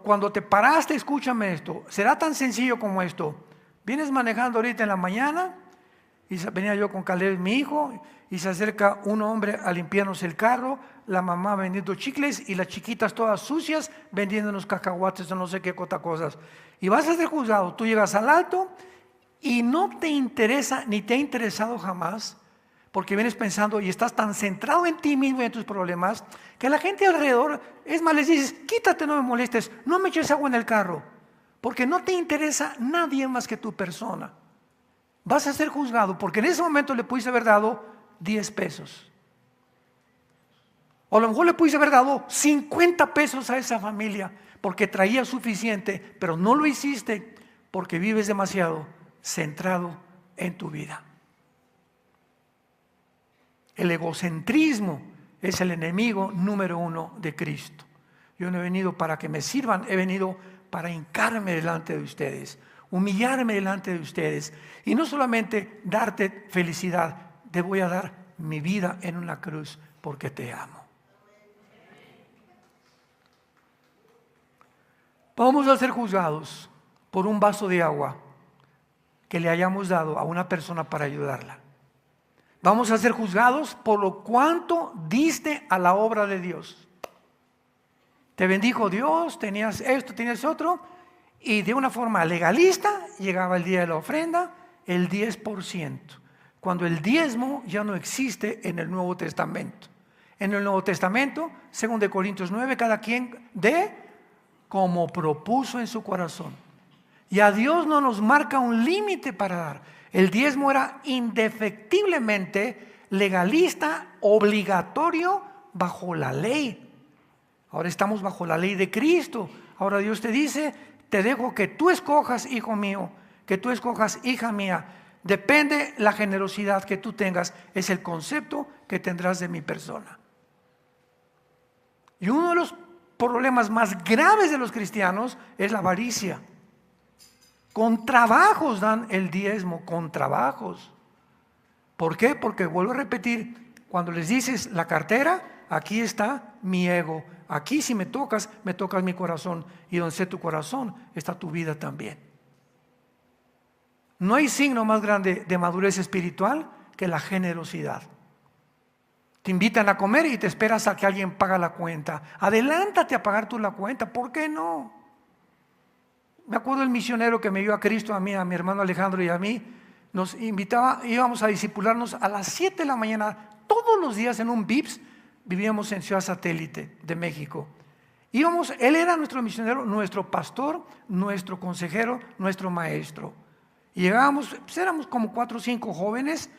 Cuando te paraste, escúchame esto, será tan sencillo como esto. Vienes manejando ahorita en la mañana, y venía yo con Caleb, mi hijo, y se acerca un hombre a limpiarnos el carro, la mamá vendiendo chicles y las chiquitas todas sucias vendiendo unos cacahuates o no sé qué cosas. Y vas a ser juzgado. Tú llegas al alto y no te interesa, ni te ha interesado jamás, porque vienes pensando y estás tan centrado en ti mismo y en tus problemas, que la gente alrededor, es más, les dices, quítate, no me molestes, no me eches agua en el carro, porque no te interesa nadie más que tu persona. Vas a ser juzgado, porque en ese momento le pudiste haber dado 10 pesos. O a lo mejor le pudiste haber dado 50 pesos a esa familia, porque traía suficiente, pero no lo hiciste, porque vives demasiado centrado en tu vida. El egocentrismo es el enemigo número 1 de Cristo. Yo no he venido para que me sirvan, he venido para hincarme delante de ustedes, humillarme delante de ustedes y no solamente darte felicidad, te voy a dar mi vida en una cruz porque te amo. Vamos a ser juzgados por un vaso de agua que le hayamos dado a una persona para ayudarla. Vamos a ser juzgados por lo cuánto diste a la obra de Dios. Te bendijo Dios, tenías esto, tenías otro, y de una forma legalista llegaba el día de la ofrenda, el 10%, cuando el diezmo ya no existe en el Nuevo Testamento. En el Nuevo Testamento, según de Corintios 9, cada quien dé como propuso en su corazón. Y a Dios no nos marca un límite para dar. El diezmo era indefectiblemente legalista, obligatorio bajo la ley. Ahora estamos bajo la ley de Cristo. Ahora Dios te dice, te dejo que tú escojas, hijo mío, que tú escojas, hija mía. Depende la generosidad que tú tengas, es el concepto que tendrás de mi persona. Y uno de los problemas más graves de los cristianos es la avaricia. Con trabajos dan el diezmo, con trabajos. ¿Por qué? Porque vuelvo a repetir, cuando les dices la cartera, aquí está mi ego. Aquí si me tocas mi corazón. Y donde esté tu corazón, está tu vida también. No hay signo más grande de madurez espiritual que la generosidad. Te invitan a comer y te esperas a que alguien pague la cuenta. Adelántate a pagar tú la cuenta, ¿por qué no? Me acuerdo el misionero que me dio a Cristo, a mí, a mi hermano Alejandro y a mí, nos invitaba, íbamos a discipularnos a las 7 de la mañana, todos los días en un VIPS, vivíamos en Ciudad Satélite de México. Íbamos, él era nuestro misionero, nuestro pastor, nuestro consejero, nuestro maestro. Y llegábamos, pues éramos como 4 o 5 jóvenes,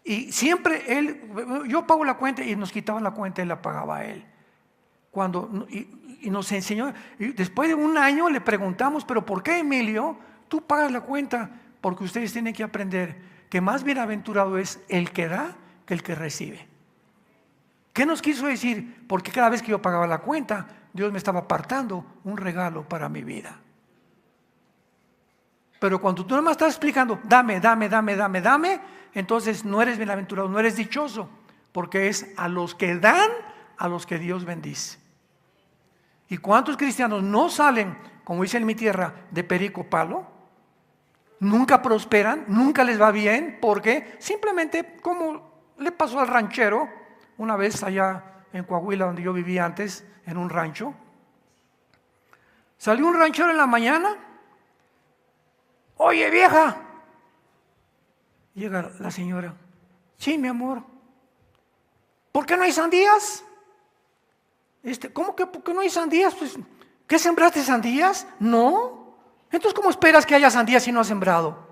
y siempre yo pago la cuenta y nos quitaban la cuenta y la pagaba él. Y nos enseñó, y después de un año le preguntamos, pero ¿por qué, Emilio, tú pagas la cuenta? Porque ustedes tienen que aprender que más bienaventurado es el que da que el que recibe. ¿Qué nos quiso decir? Porque cada vez que yo pagaba la cuenta, Dios me estaba apartando un regalo para mi vida. Pero cuando tú nada más estás explicando, dame, entonces no eres bienaventurado, no eres dichoso, porque es a los que dan, a los que Dios bendice. ¿Y cuántos cristianos no salen, como dice en mi tierra, de perico palo? Nunca prosperan, nunca les va bien, porque simplemente como le pasó al ranchero, una vez allá en Coahuila, donde yo vivía antes, en un rancho. Salió un ranchero en la mañana. Oye, vieja. Llega la señora. Sí, mi amor. ¿Por qué no hay sandías? ¿Cómo que por qué no hay sandías? Pues, ¿qué sembraste sandías? No. Entonces, ¿cómo esperas que haya sandías si no has sembrado?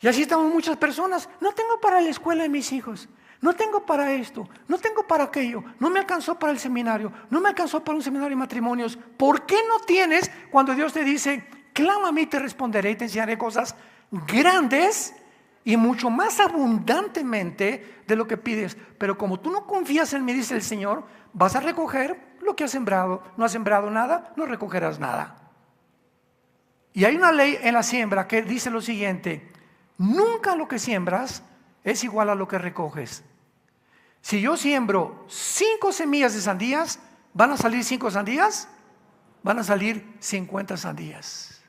Y así estamos muchas personas. No tengo para la escuela de mis hijos. No tengo para esto. No tengo para aquello. No me alcanzó para el seminario. No me alcanzó para un seminario de matrimonios. ¿Por qué no tienes cuando Dios te dice, clama a mí y te responderé y te enseñaré cosas grandes y mucho más abundantemente de lo que pides? Pero como tú no confías en mí, dice el Señor, vas a recoger lo que has sembrado. No has sembrado nada, no recogerás nada. Y hay una ley en la siembra que dice lo siguiente: nunca lo que siembras es igual a lo que recoges. Si yo siembro 5 semillas de sandías, ¿van a salir 5 sandías? Van a salir 50 sandías.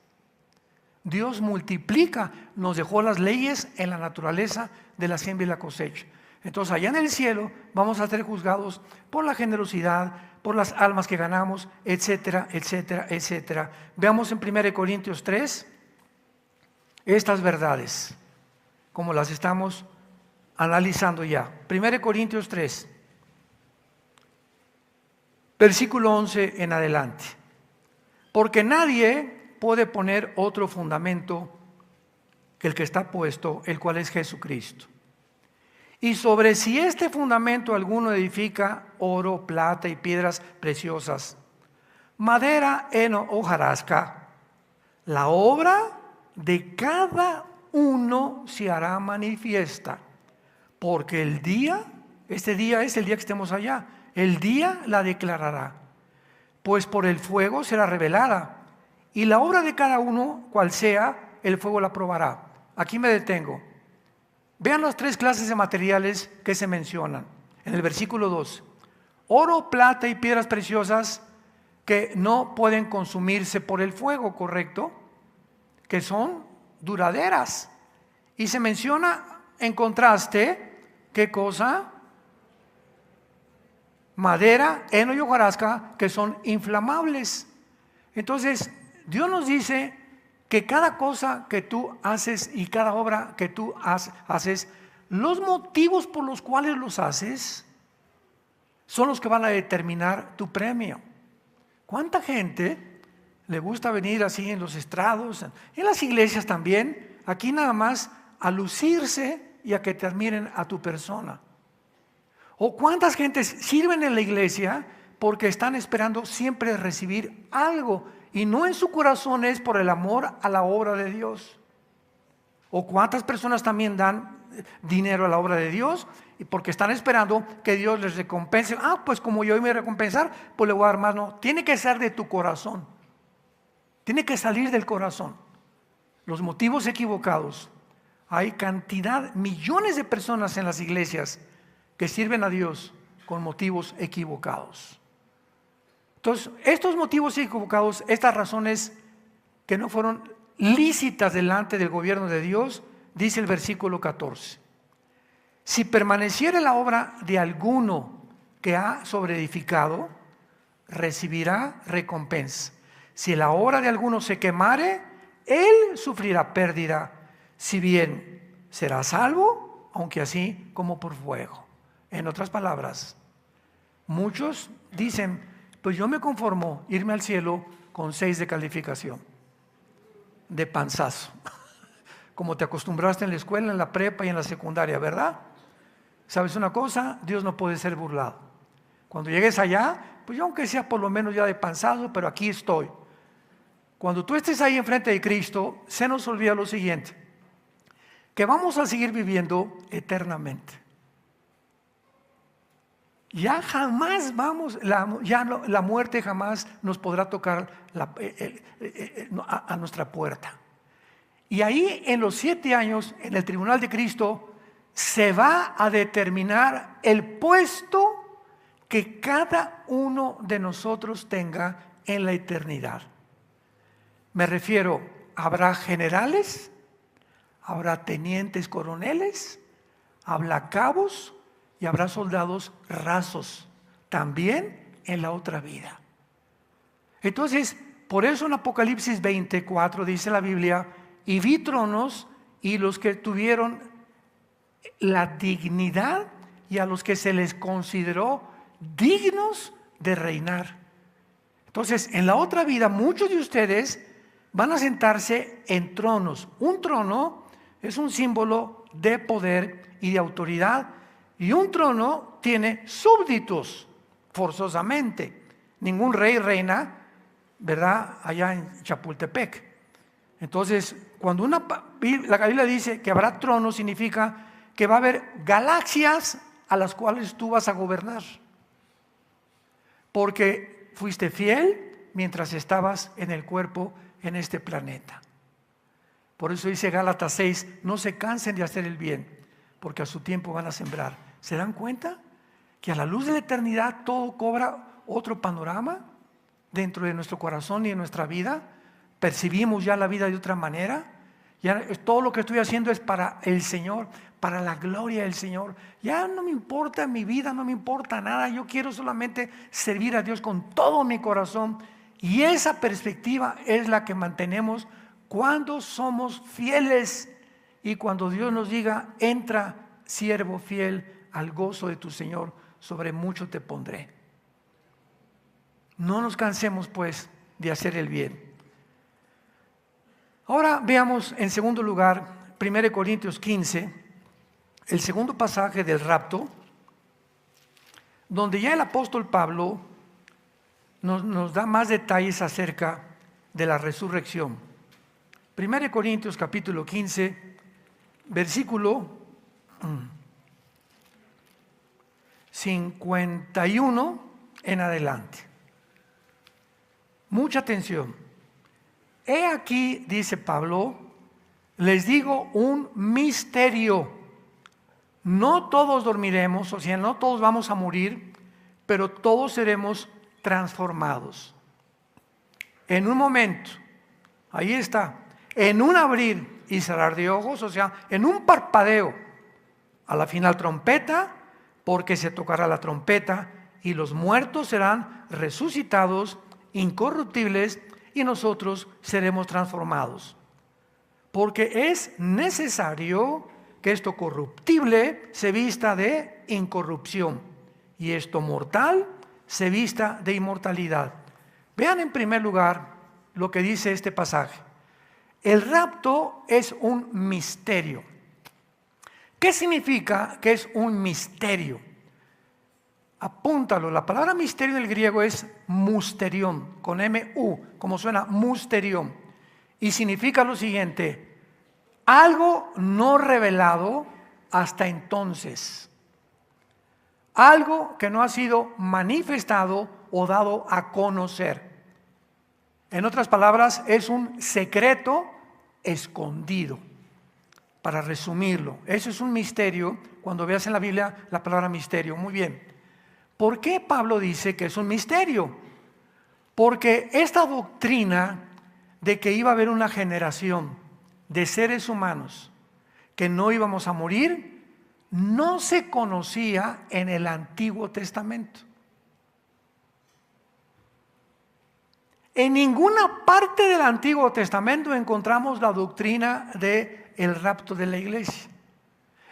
Dios multiplica, nos dejó las leyes en la naturaleza de la siembra y la cosecha. Entonces allá en el cielo vamos a ser juzgados por la generosidad, por las almas que ganamos, etcétera, etcétera, etcétera. Veamos en 1 Corintios 3 estas verdades, como las estamos analizando ya. 1 Corintios 3, versículo 11 en adelante. Porque nadie puede poner otro fundamento que el que está puesto, el cual es Jesucristo. Y sobre si este fundamento alguno edifica oro, plata y piedras preciosas, madera, heno, hojarasca, la obra de cada uno se hará manifiesta, porque el día, este día es el día que estemos allá, el día la declarará, pues por el fuego será revelada, y la obra de cada uno, cual sea, el fuego la probará. Aquí me detengo. Vean las 3 clases de materiales que se mencionan en el versículo 2. Oro, plata y piedras preciosas que no pueden consumirse por el fuego, ¿correcto? Que son duraderas. Y se menciona en contraste, ¿qué cosa? Madera, heno y hojarasca, que son inflamables. Entonces, Dios nos dice que cada cosa que tú haces y cada obra que tú haces, los motivos por los cuales los haces son los que van a determinar tu premio. ¿Cuánta gente le gusta venir así en los estrados, en las iglesias también, aquí nada más a lucirse y a que te admiren a tu persona? ¿O cuántas gentes sirven en la iglesia porque están esperando siempre recibir algo y no en su corazón es por el amor a la obra de Dios? ¿O cuántas personas también dan dinero a la obra de Dios y porque están esperando que Dios les recompense? Pues como yo me voy a recompensar, pues le voy a dar más. No, tiene que ser de tu corazón, tiene que salir del corazón. Los motivos equivocados. Hay cantidad, millones de personas en las iglesias que sirven a Dios con motivos equivocados. Entonces, estos motivos equivocados, estas razones que no fueron lícitas delante del gobierno de Dios, dice el versículo 14. Si permaneciere la obra de alguno que ha sobreedificado, recibirá recompensa. Si la obra de alguno se quemare, él sufrirá pérdida, si bien será salvo, aunque así como por fuego. En otras palabras, muchos dicen, pues yo me conformo irme al cielo con 6 de calificación, de panzazo, como te acostumbraste en la escuela, en la prepa y en la secundaria, ¿verdad? ¿Sabes una cosa? Dios no puede ser burlado. Cuando llegues allá, pues yo aunque sea por lo menos ya de panzazo, pero aquí estoy. Cuando tú estés ahí enfrente de Cristo, se nos olvida lo siguiente, que vamos a seguir viviendo eternamente. Ya jamás la muerte jamás nos podrá tocar a nuestra puerta. Y ahí en los 7 años, en el tribunal de Cristo, se va a determinar el puesto que cada uno de nosotros tenga en la eternidad. Me refiero, habrá generales, habrá tenientes coroneles, habrá cabos, y y habrá soldados rasos también en la otra vida. Entonces, por eso en Apocalipsis 24 dice la Biblia, y vi tronos y los que tuvieron la dignidad y a los que se les consideró dignos de reinar. Entonces, en la otra vida, muchos de ustedes van a sentarse en tronos. Un trono es un símbolo de poder y de autoridad, y un trono tiene súbditos, forzosamente. Ningún rey reina, ¿verdad?, allá en Chapultepec. Entonces, cuando la Biblia dice que habrá tronos, significa que va a haber galaxias a las cuales tú vas a gobernar. Porque fuiste fiel mientras estabas en el cuerpo en este planeta. Por eso dice Gálatas 6, no se cansen de hacer el bien, porque a su tiempo van a sembrar. ¿Se dan cuenta? Que a la luz de la eternidad todo cobra otro panorama dentro de nuestro corazón y en nuestra vida. Percibimos ya la vida de otra manera. Ya todo lo que estoy haciendo es para el Señor, para la gloria del Señor. Ya no me importa mi vida, no me importa nada. Yo quiero solamente servir a Dios con todo mi corazón. Y esa perspectiva es la que mantenemos cuando somos fieles y cuando Dios nos diga, entra, siervo fiel, al gozo de tu Señor, sobre mucho te pondré. No nos cansemos pues de hacer el bien. Ahora veamos en segundo lugar 1 Corintios 15, el segundo pasaje del rapto, donde ya el apóstol Pablo nos da más detalles acerca de la resurrección. 1 Corintios capítulo 15, versículo 51 en adelante. Mucha atención. He aquí, dice Pablo, les digo un misterio. No todos dormiremos, o sea, no todos vamos a morir, pero todos seremos transformados. En un momento, ahí está, en un abrir y cerrar de ojos, o sea, en un parpadeo, a la final trompeta, porque se tocará la trompeta y los muertos serán resucitados, incorruptibles, y nosotros seremos transformados. Porque es necesario que esto corruptible se vista de incorrupción y esto mortal se vista de inmortalidad. Vean en primer lugar lo que dice este pasaje. El rapto es un misterio. ¿Qué significa que es un misterio? Apúntalo, la palabra misterio en el griego es musterión, con M-U, como suena, musterión. Y significa lo siguiente, algo no revelado hasta entonces. Algo que no ha sido manifestado o dado a conocer. En otras palabras, es un secreto escondido. Para resumirlo, eso es un misterio. Cuando veas en la Biblia la palabra misterio, muy bien. ¿Por qué Pablo dice que es un misterio? Porque esta doctrina de que iba a haber una generación de seres humanos que no íbamos a morir, no se conocía en el Antiguo Testamento. En ninguna parte del Antiguo Testamento encontramos la doctrina del rapto de la iglesia.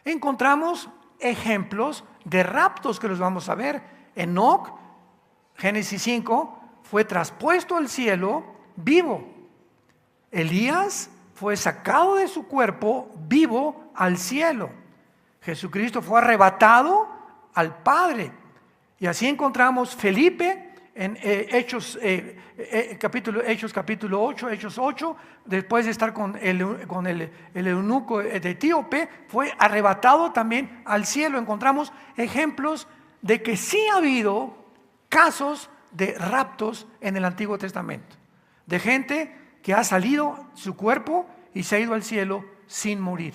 Encontramos ejemplos de raptos que los vamos a ver. Enoc, Génesis 5, fue traspuesto al cielo vivo. Elías fue sacado de su cuerpo vivo al cielo. Jesucristo fue arrebatado al Padre. Y así encontramos Felipe en Hechos capítulo 8, Hechos 8, después de estar con el eunuco de Etíope, fue arrebatado también al cielo. Encontramos ejemplos de que sí ha habido casos de raptos en el Antiguo Testamento, de gente que ha salido su cuerpo y se ha ido al cielo sin morir.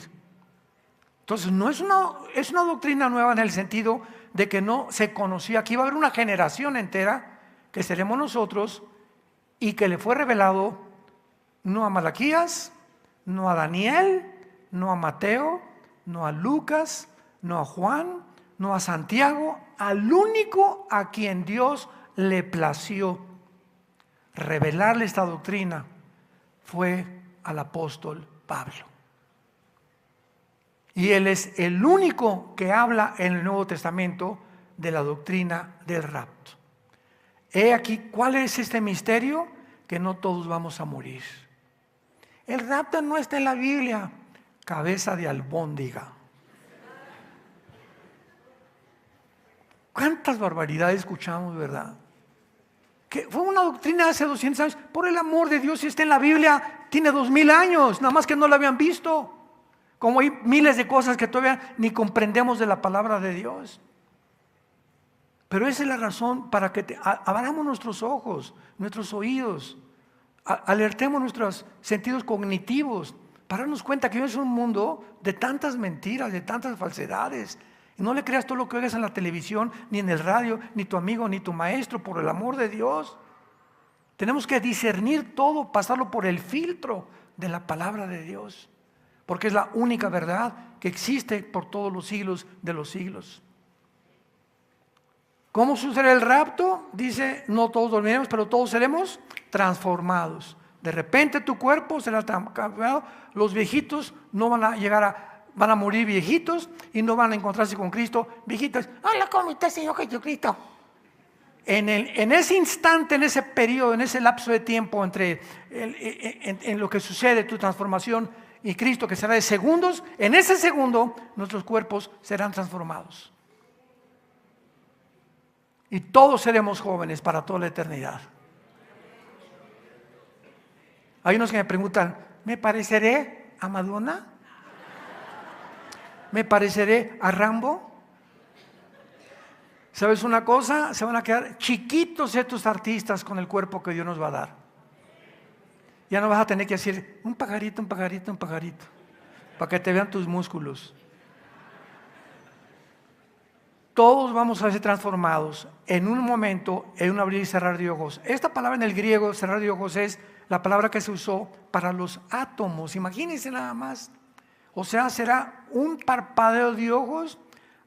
Entonces no es una doctrina nueva en el sentido de que no se conocía que iba a haber una generación entera que seremos nosotros y que le fue revelado no a Malaquías, no a Daniel, no a Mateo, no a Lucas, no a Juan, no a Santiago, al único a quien Dios le plació revelarle esta doctrina fue al apóstol Pablo. Y él es el único que habla en el Nuevo Testamento de la doctrina del rapto. He aquí, ¿cuál es este misterio? Que no todos vamos a morir. El rapto no está en la Biblia. Cabeza de albóndiga. ¿Cuántas barbaridades escuchamos, verdad? Que fue una doctrina hace 200 años. Por el amor de Dios, si está en la Biblia, tiene 2000 años. Nada más que no la habían visto. Como hay miles de cosas que todavía ni comprendemos de la palabra de Dios. Pero esa es la razón para que abramos nuestros ojos, nuestros oídos, alertemos nuestros sentidos cognitivos, para darnos cuenta que hoy es un mundo de tantas mentiras, de tantas falsedades. Y no le creas todo lo que oigas en la televisión, ni en el radio, ni tu amigo, ni tu maestro, por el amor de Dios. Tenemos que discernir todo, pasarlo por el filtro de la palabra de Dios, porque es la única verdad que existe por todos los siglos de los siglos. ¿Cómo sucederá el rapto? Dice, no todos dormiremos, pero todos seremos transformados. De repente tu cuerpo será cambiado. Los viejitos no van a llegar van a morir viejitos y no van a encontrarse con Cristo viejitos. Hola, ¿cómo está, Señor Jesucristo? En ese instante, en ese periodo, en ese lapso de tiempo entre en lo que sucede, tu transformación y Cristo, que será de segundos, en ese segundo nuestros cuerpos serán transformados. Y todos seremos jóvenes para toda la eternidad. Hay unos que me preguntan, ¿me pareceré a Madonna? ¿Me pareceré a Rambo? ¿Sabes una cosa? Se van a quedar chiquitos estos artistas con el cuerpo que Dios nos va a dar. Ya no vas a tener que decir un pajarito, un pajarito, un pajarito, para que te vean tus músculos. Todos vamos a ser transformados en un momento, en un abrir y cerrar de ojos. Esta palabra en el griego, cerrar de ojos, es la palabra que se usó para los átomos. Imagínense nada más. O sea, será un parpadeo de ojos.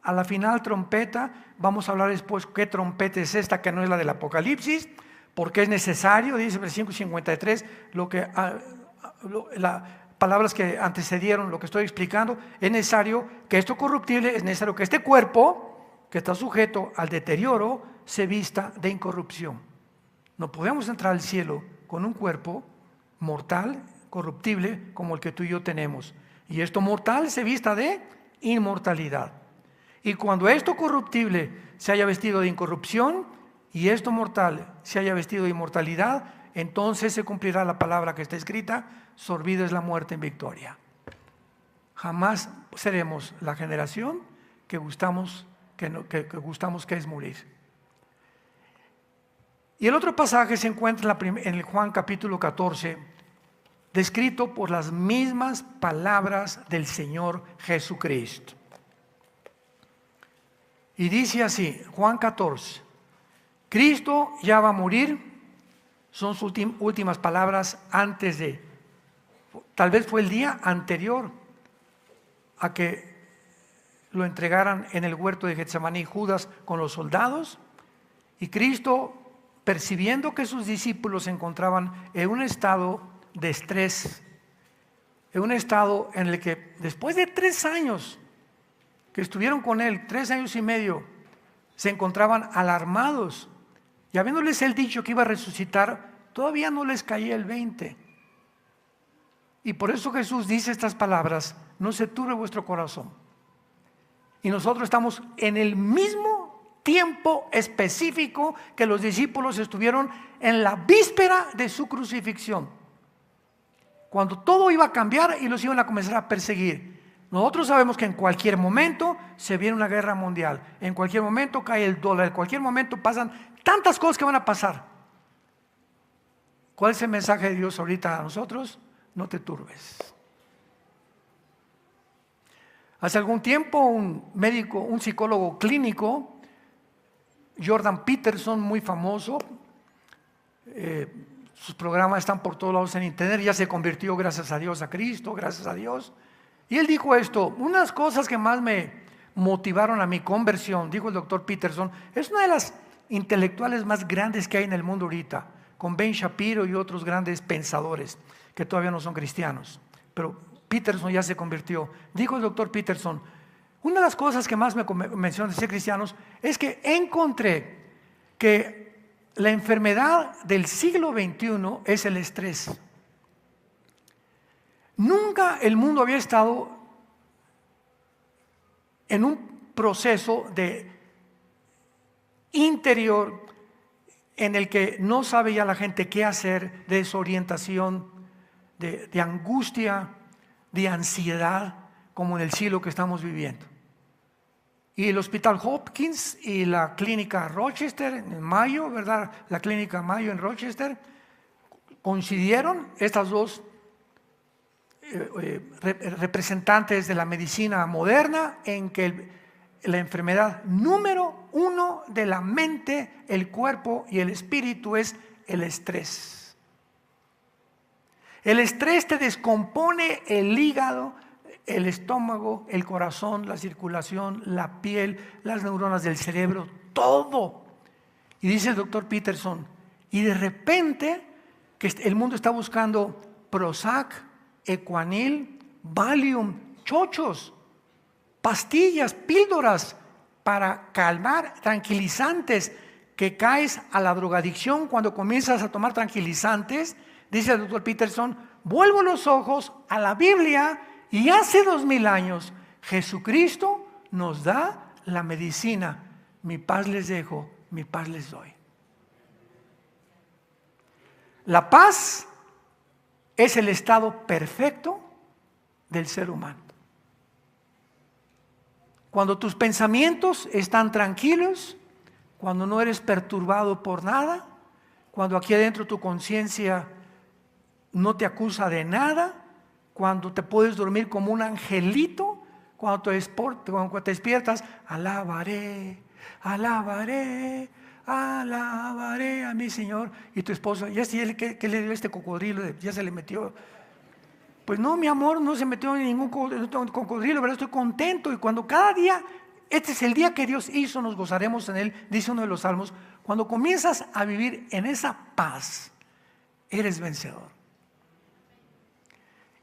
A la final trompeta. Vamos a hablar después qué trompeta es esta, que no es la del Apocalipsis, porque es necesario, dice versículo 53, las palabras que antecedieron lo que estoy explicando. Es necesario que esto corruptible, es necesario que este cuerpo que está sujeto al deterioro se vista de incorrupción. No podemos entrar al cielo con un cuerpo mortal, corruptible, como el que tú y yo tenemos. Y esto mortal se vista de inmortalidad. Y cuando esto corruptible se haya vestido de incorrupción y esto mortal se haya vestido de inmortalidad, entonces se cumplirá la palabra que está escrita: sorbida es la muerte en victoria. Jamás seremos la generación que gustamos que es morir. Y el otro pasaje se encuentra en el Juan capítulo 14, descrito por las mismas palabras del Señor Jesucristo. Y dice así, Juan 14, Cristo ya va a morir, son sus últimas palabras antes de, tal vez fue el día anterior a que lo entregaran en el huerto de Getsemaní Judas con los soldados. Y Cristo, percibiendo que sus discípulos se encontraban en un estado de estrés, en un estado en el que después de 3 años que estuvieron con él, 3 años y medio, se encontraban alarmados, y habiéndoles él dicho que iba a resucitar, todavía no les caía el 20. Y por eso Jesús dice estas palabras: no se turbe vuestro corazón. Y nosotros estamos en el mismo tiempo específico que los discípulos estuvieron en la víspera de su crucifixión, cuando todo iba a cambiar y los iban a comenzar a perseguir. Nosotros sabemos que en cualquier momento se viene una guerra mundial, en cualquier momento cae el dólar, en cualquier momento pasan tantas cosas que van a pasar. ¿Cuál es el mensaje de Dios ahorita a nosotros? No te turbes. Hace algún tiempo un médico, un psicólogo clínico, Jordan Peterson, muy famoso, sus programas están por todos lados en internet, ya se convirtió, gracias a Dios, a Cristo, gracias a Dios. Y él dijo esto: unas cosas que más me motivaron a mi conversión, dijo el doctor Peterson. Es una de las intelectuales más grandes que hay en el mundo ahorita, con Ben Shapiro y otros grandes pensadores que todavía no son cristianos, pero Peterson ya se convirtió. Dijo el doctor Peterson: una de las cosas que más me convenció de ser cristianos es que encontré que la enfermedad del siglo XXI es el estrés. Nunca el mundo había estado en un proceso de interior en el que no sabe ya la gente qué hacer, de desorientación, de angustia, de ansiedad, como en el siglo que estamos viviendo. Y el Hospital Hopkins y la clínica Rochester en Mayo, ¿verdad? La clínica Mayo en Rochester, coincidieron estas dos representantes de la medicina moderna en que la enfermedad número uno de la mente, el cuerpo y el espíritu es el estrés. El estrés te descompone el hígado, el estómago, el corazón, la circulación, la piel, las neuronas del cerebro, todo. Y dice el doctor Peterson, y de repente que el mundo está buscando Prozac, Equanil, Valium, chochos, pastillas, píldoras para calmar, tranquilizantes, que caes a la drogadicción cuando comienzas a tomar tranquilizantes. Dice el doctor Peterson, vuelvo los ojos a la Biblia y hace 2000 años Jesucristo nos da la medicina. Mi paz les dejo, mi paz les doy. La paz es el estado perfecto del ser humano. Cuando tus pensamientos están tranquilos, cuando no eres perturbado por nada, cuando aquí adentro tu conciencia no te acusa de nada, cuando te puedes dormir como un angelito, cuando te despiertas, alabaré, alabaré, alabaré a mi Señor. Y tu esposo, ¿ya sí, qué le dio este cocodrilo? Ya se le metió. Pues no, mi amor, no se metió en ningún cocodrilo, ¿verdad? Estoy contento. Y cuando cada día, este es el día que Dios hizo, nos gozaremos en él, dice uno de los salmos. Cuando comienzas a vivir en esa paz, eres vencedor.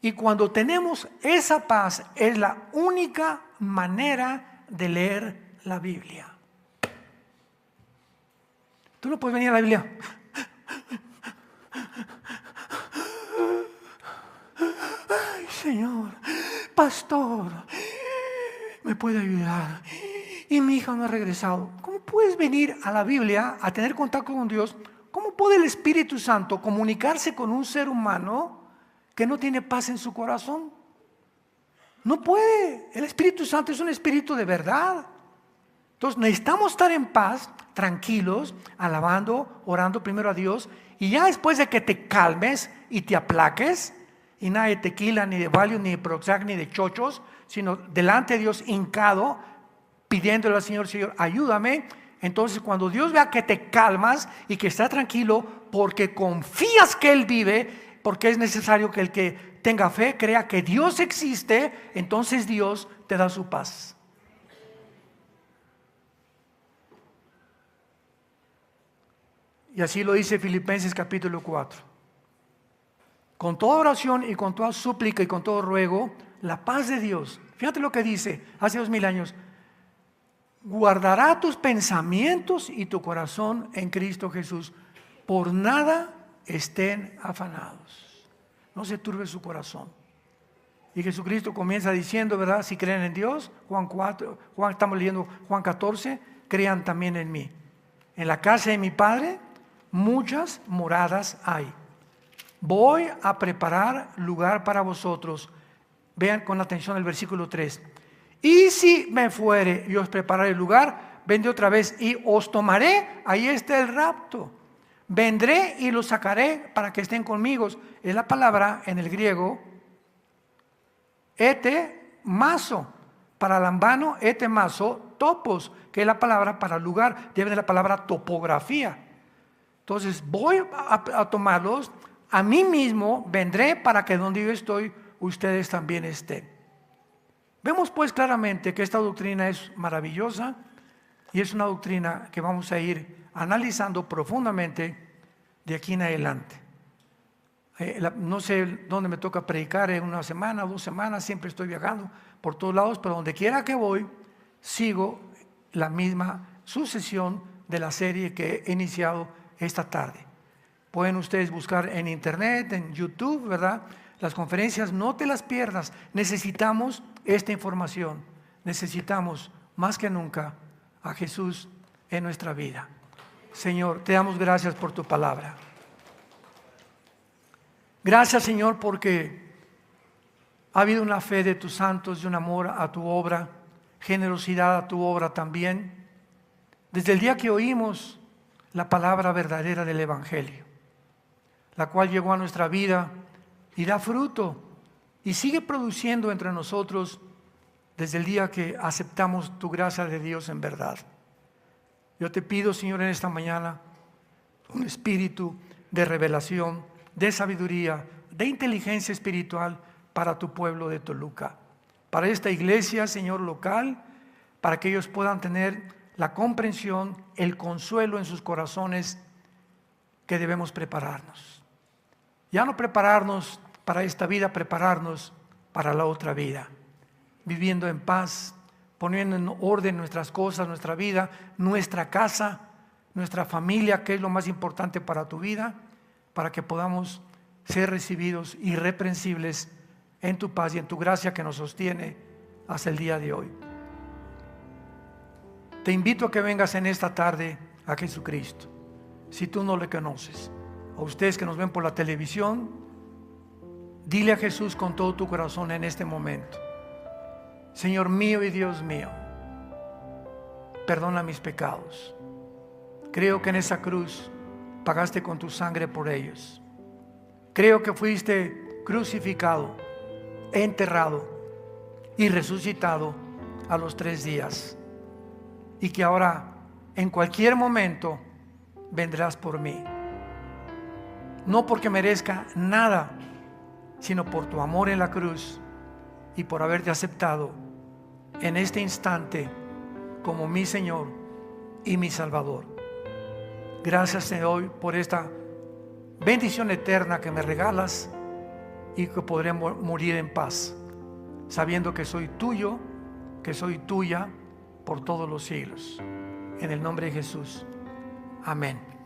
Y cuando tenemos esa paz, es la única manera de leer la Biblia. Tú no puedes venir a la Biblia. Ay, Señor, pastor, ¿me puede ayudar? Y mi hija no ha regresado. ¿Cómo puedes venir a la Biblia a tener contacto con Dios? ¿Cómo puede el Espíritu Santo comunicarse con un ser humano que no tiene paz en su corazón? No puede. El Espíritu Santo es un espíritu de verdad. Entonces necesitamos estar en paz, tranquilos, alabando, orando primero a Dios, y ya después de que te calmes y te aplaques, y nada de tequila, ni de Valium, ni de Prozac, ni de chochos, sino delante de Dios hincado, pidiéndole al Señor, Señor, ayúdame. Entonces cuando Dios vea que te calmas y que estás tranquilo porque confías que Él vive, porque es necesario que el que tenga fe crea que Dios existe, entonces Dios te da su paz. Y así lo dice Filipenses capítulo 4. Con toda oración y con toda súplica y con todo ruego, la paz de Dios, fíjate lo que dice hace 2000 años, guardará tus pensamientos y tu corazón en Cristo Jesús. Por nada estén afanados. No se turbe su corazón. Y Jesucristo comienza diciendo, ¿verdad? Si creen en Dios, estamos leyendo Juan 14, crean también en mí. En la casa de mi Padre muchas moradas hay. Voy a preparar lugar para vosotros. Vean con atención el versículo 3. Y si me fuere y os prepararé el lugar, vendré otra vez y os tomaré. Ahí está el rapto. Vendré y los sacaré para que estén conmigo. Es la palabra en el griego etemazo, para lambano, etemazo, topos, que es la palabra para lugar, debe de la palabra topografía. Entonces voy a tomarlos, a mí mismo vendré para que donde yo estoy, ustedes también estén. Vemos pues claramente que esta doctrina es maravillosa y es una doctrina que vamos a ir analizando profundamente de aquí en adelante. No sé dónde me toca predicar, en una semana, 2 semanas, siempre estoy viajando por todos lados, pero donde quiera que voy, sigo la misma sucesión de la serie que he iniciado esta tarde. Pueden ustedes buscar en internet, en YouTube, ¿verdad? Las conferencias, no te las pierdas. Necesitamos esta información. Necesitamos más que nunca a Jesús en nuestra vida. Señor, te damos gracias por tu palabra. Gracias, Señor, porque ha habido una fe de tus santos, de un amor a tu obra, generosidad a tu obra también. Desde el día que oímos la palabra verdadera del Evangelio, la cual llegó a nuestra vida y da fruto y sigue produciendo entre nosotros desde el día que aceptamos tu gracia de Dios en verdad. Yo te pido, Señor, en esta mañana un espíritu de revelación, de sabiduría, de inteligencia espiritual para tu pueblo de Toluca, para esta iglesia, Señor, local, para que ellos puedan tener la comprensión, el consuelo en sus corazones que debemos prepararnos. Ya no prepararnos para esta vida, prepararnos para la otra vida, viviendo en paz, poniendo en orden nuestras cosas, nuestra vida, nuestra casa, nuestra familia, que es lo más importante para tu vida, para que podamos ser recibidos irreprensibles en tu paz y en tu gracia que nos sostiene hasta el día de hoy. Te invito a que vengas en esta tarde a Jesucristo, si tú no le conoces. A ustedes que nos ven por la televisión, dile a Jesús con todo tu corazón en este momento: Señor mío y Dios mío, perdona mis pecados. Creo que en esa cruz pagaste con tu sangre por ellos. Creo que fuiste crucificado, enterrado y resucitado a los 3 días. Y que ahora, en cualquier momento, vendrás por mí. No porque merezca nada, sino por tu amor en la cruz y por haberte aceptado en este instante como mi Señor y mi Salvador. Gracias te doy por esta bendición eterna que me regalas y que podré morir en paz, sabiendo que soy tuyo, que soy tuya por todos los siglos. En el nombre de Jesús. Amén.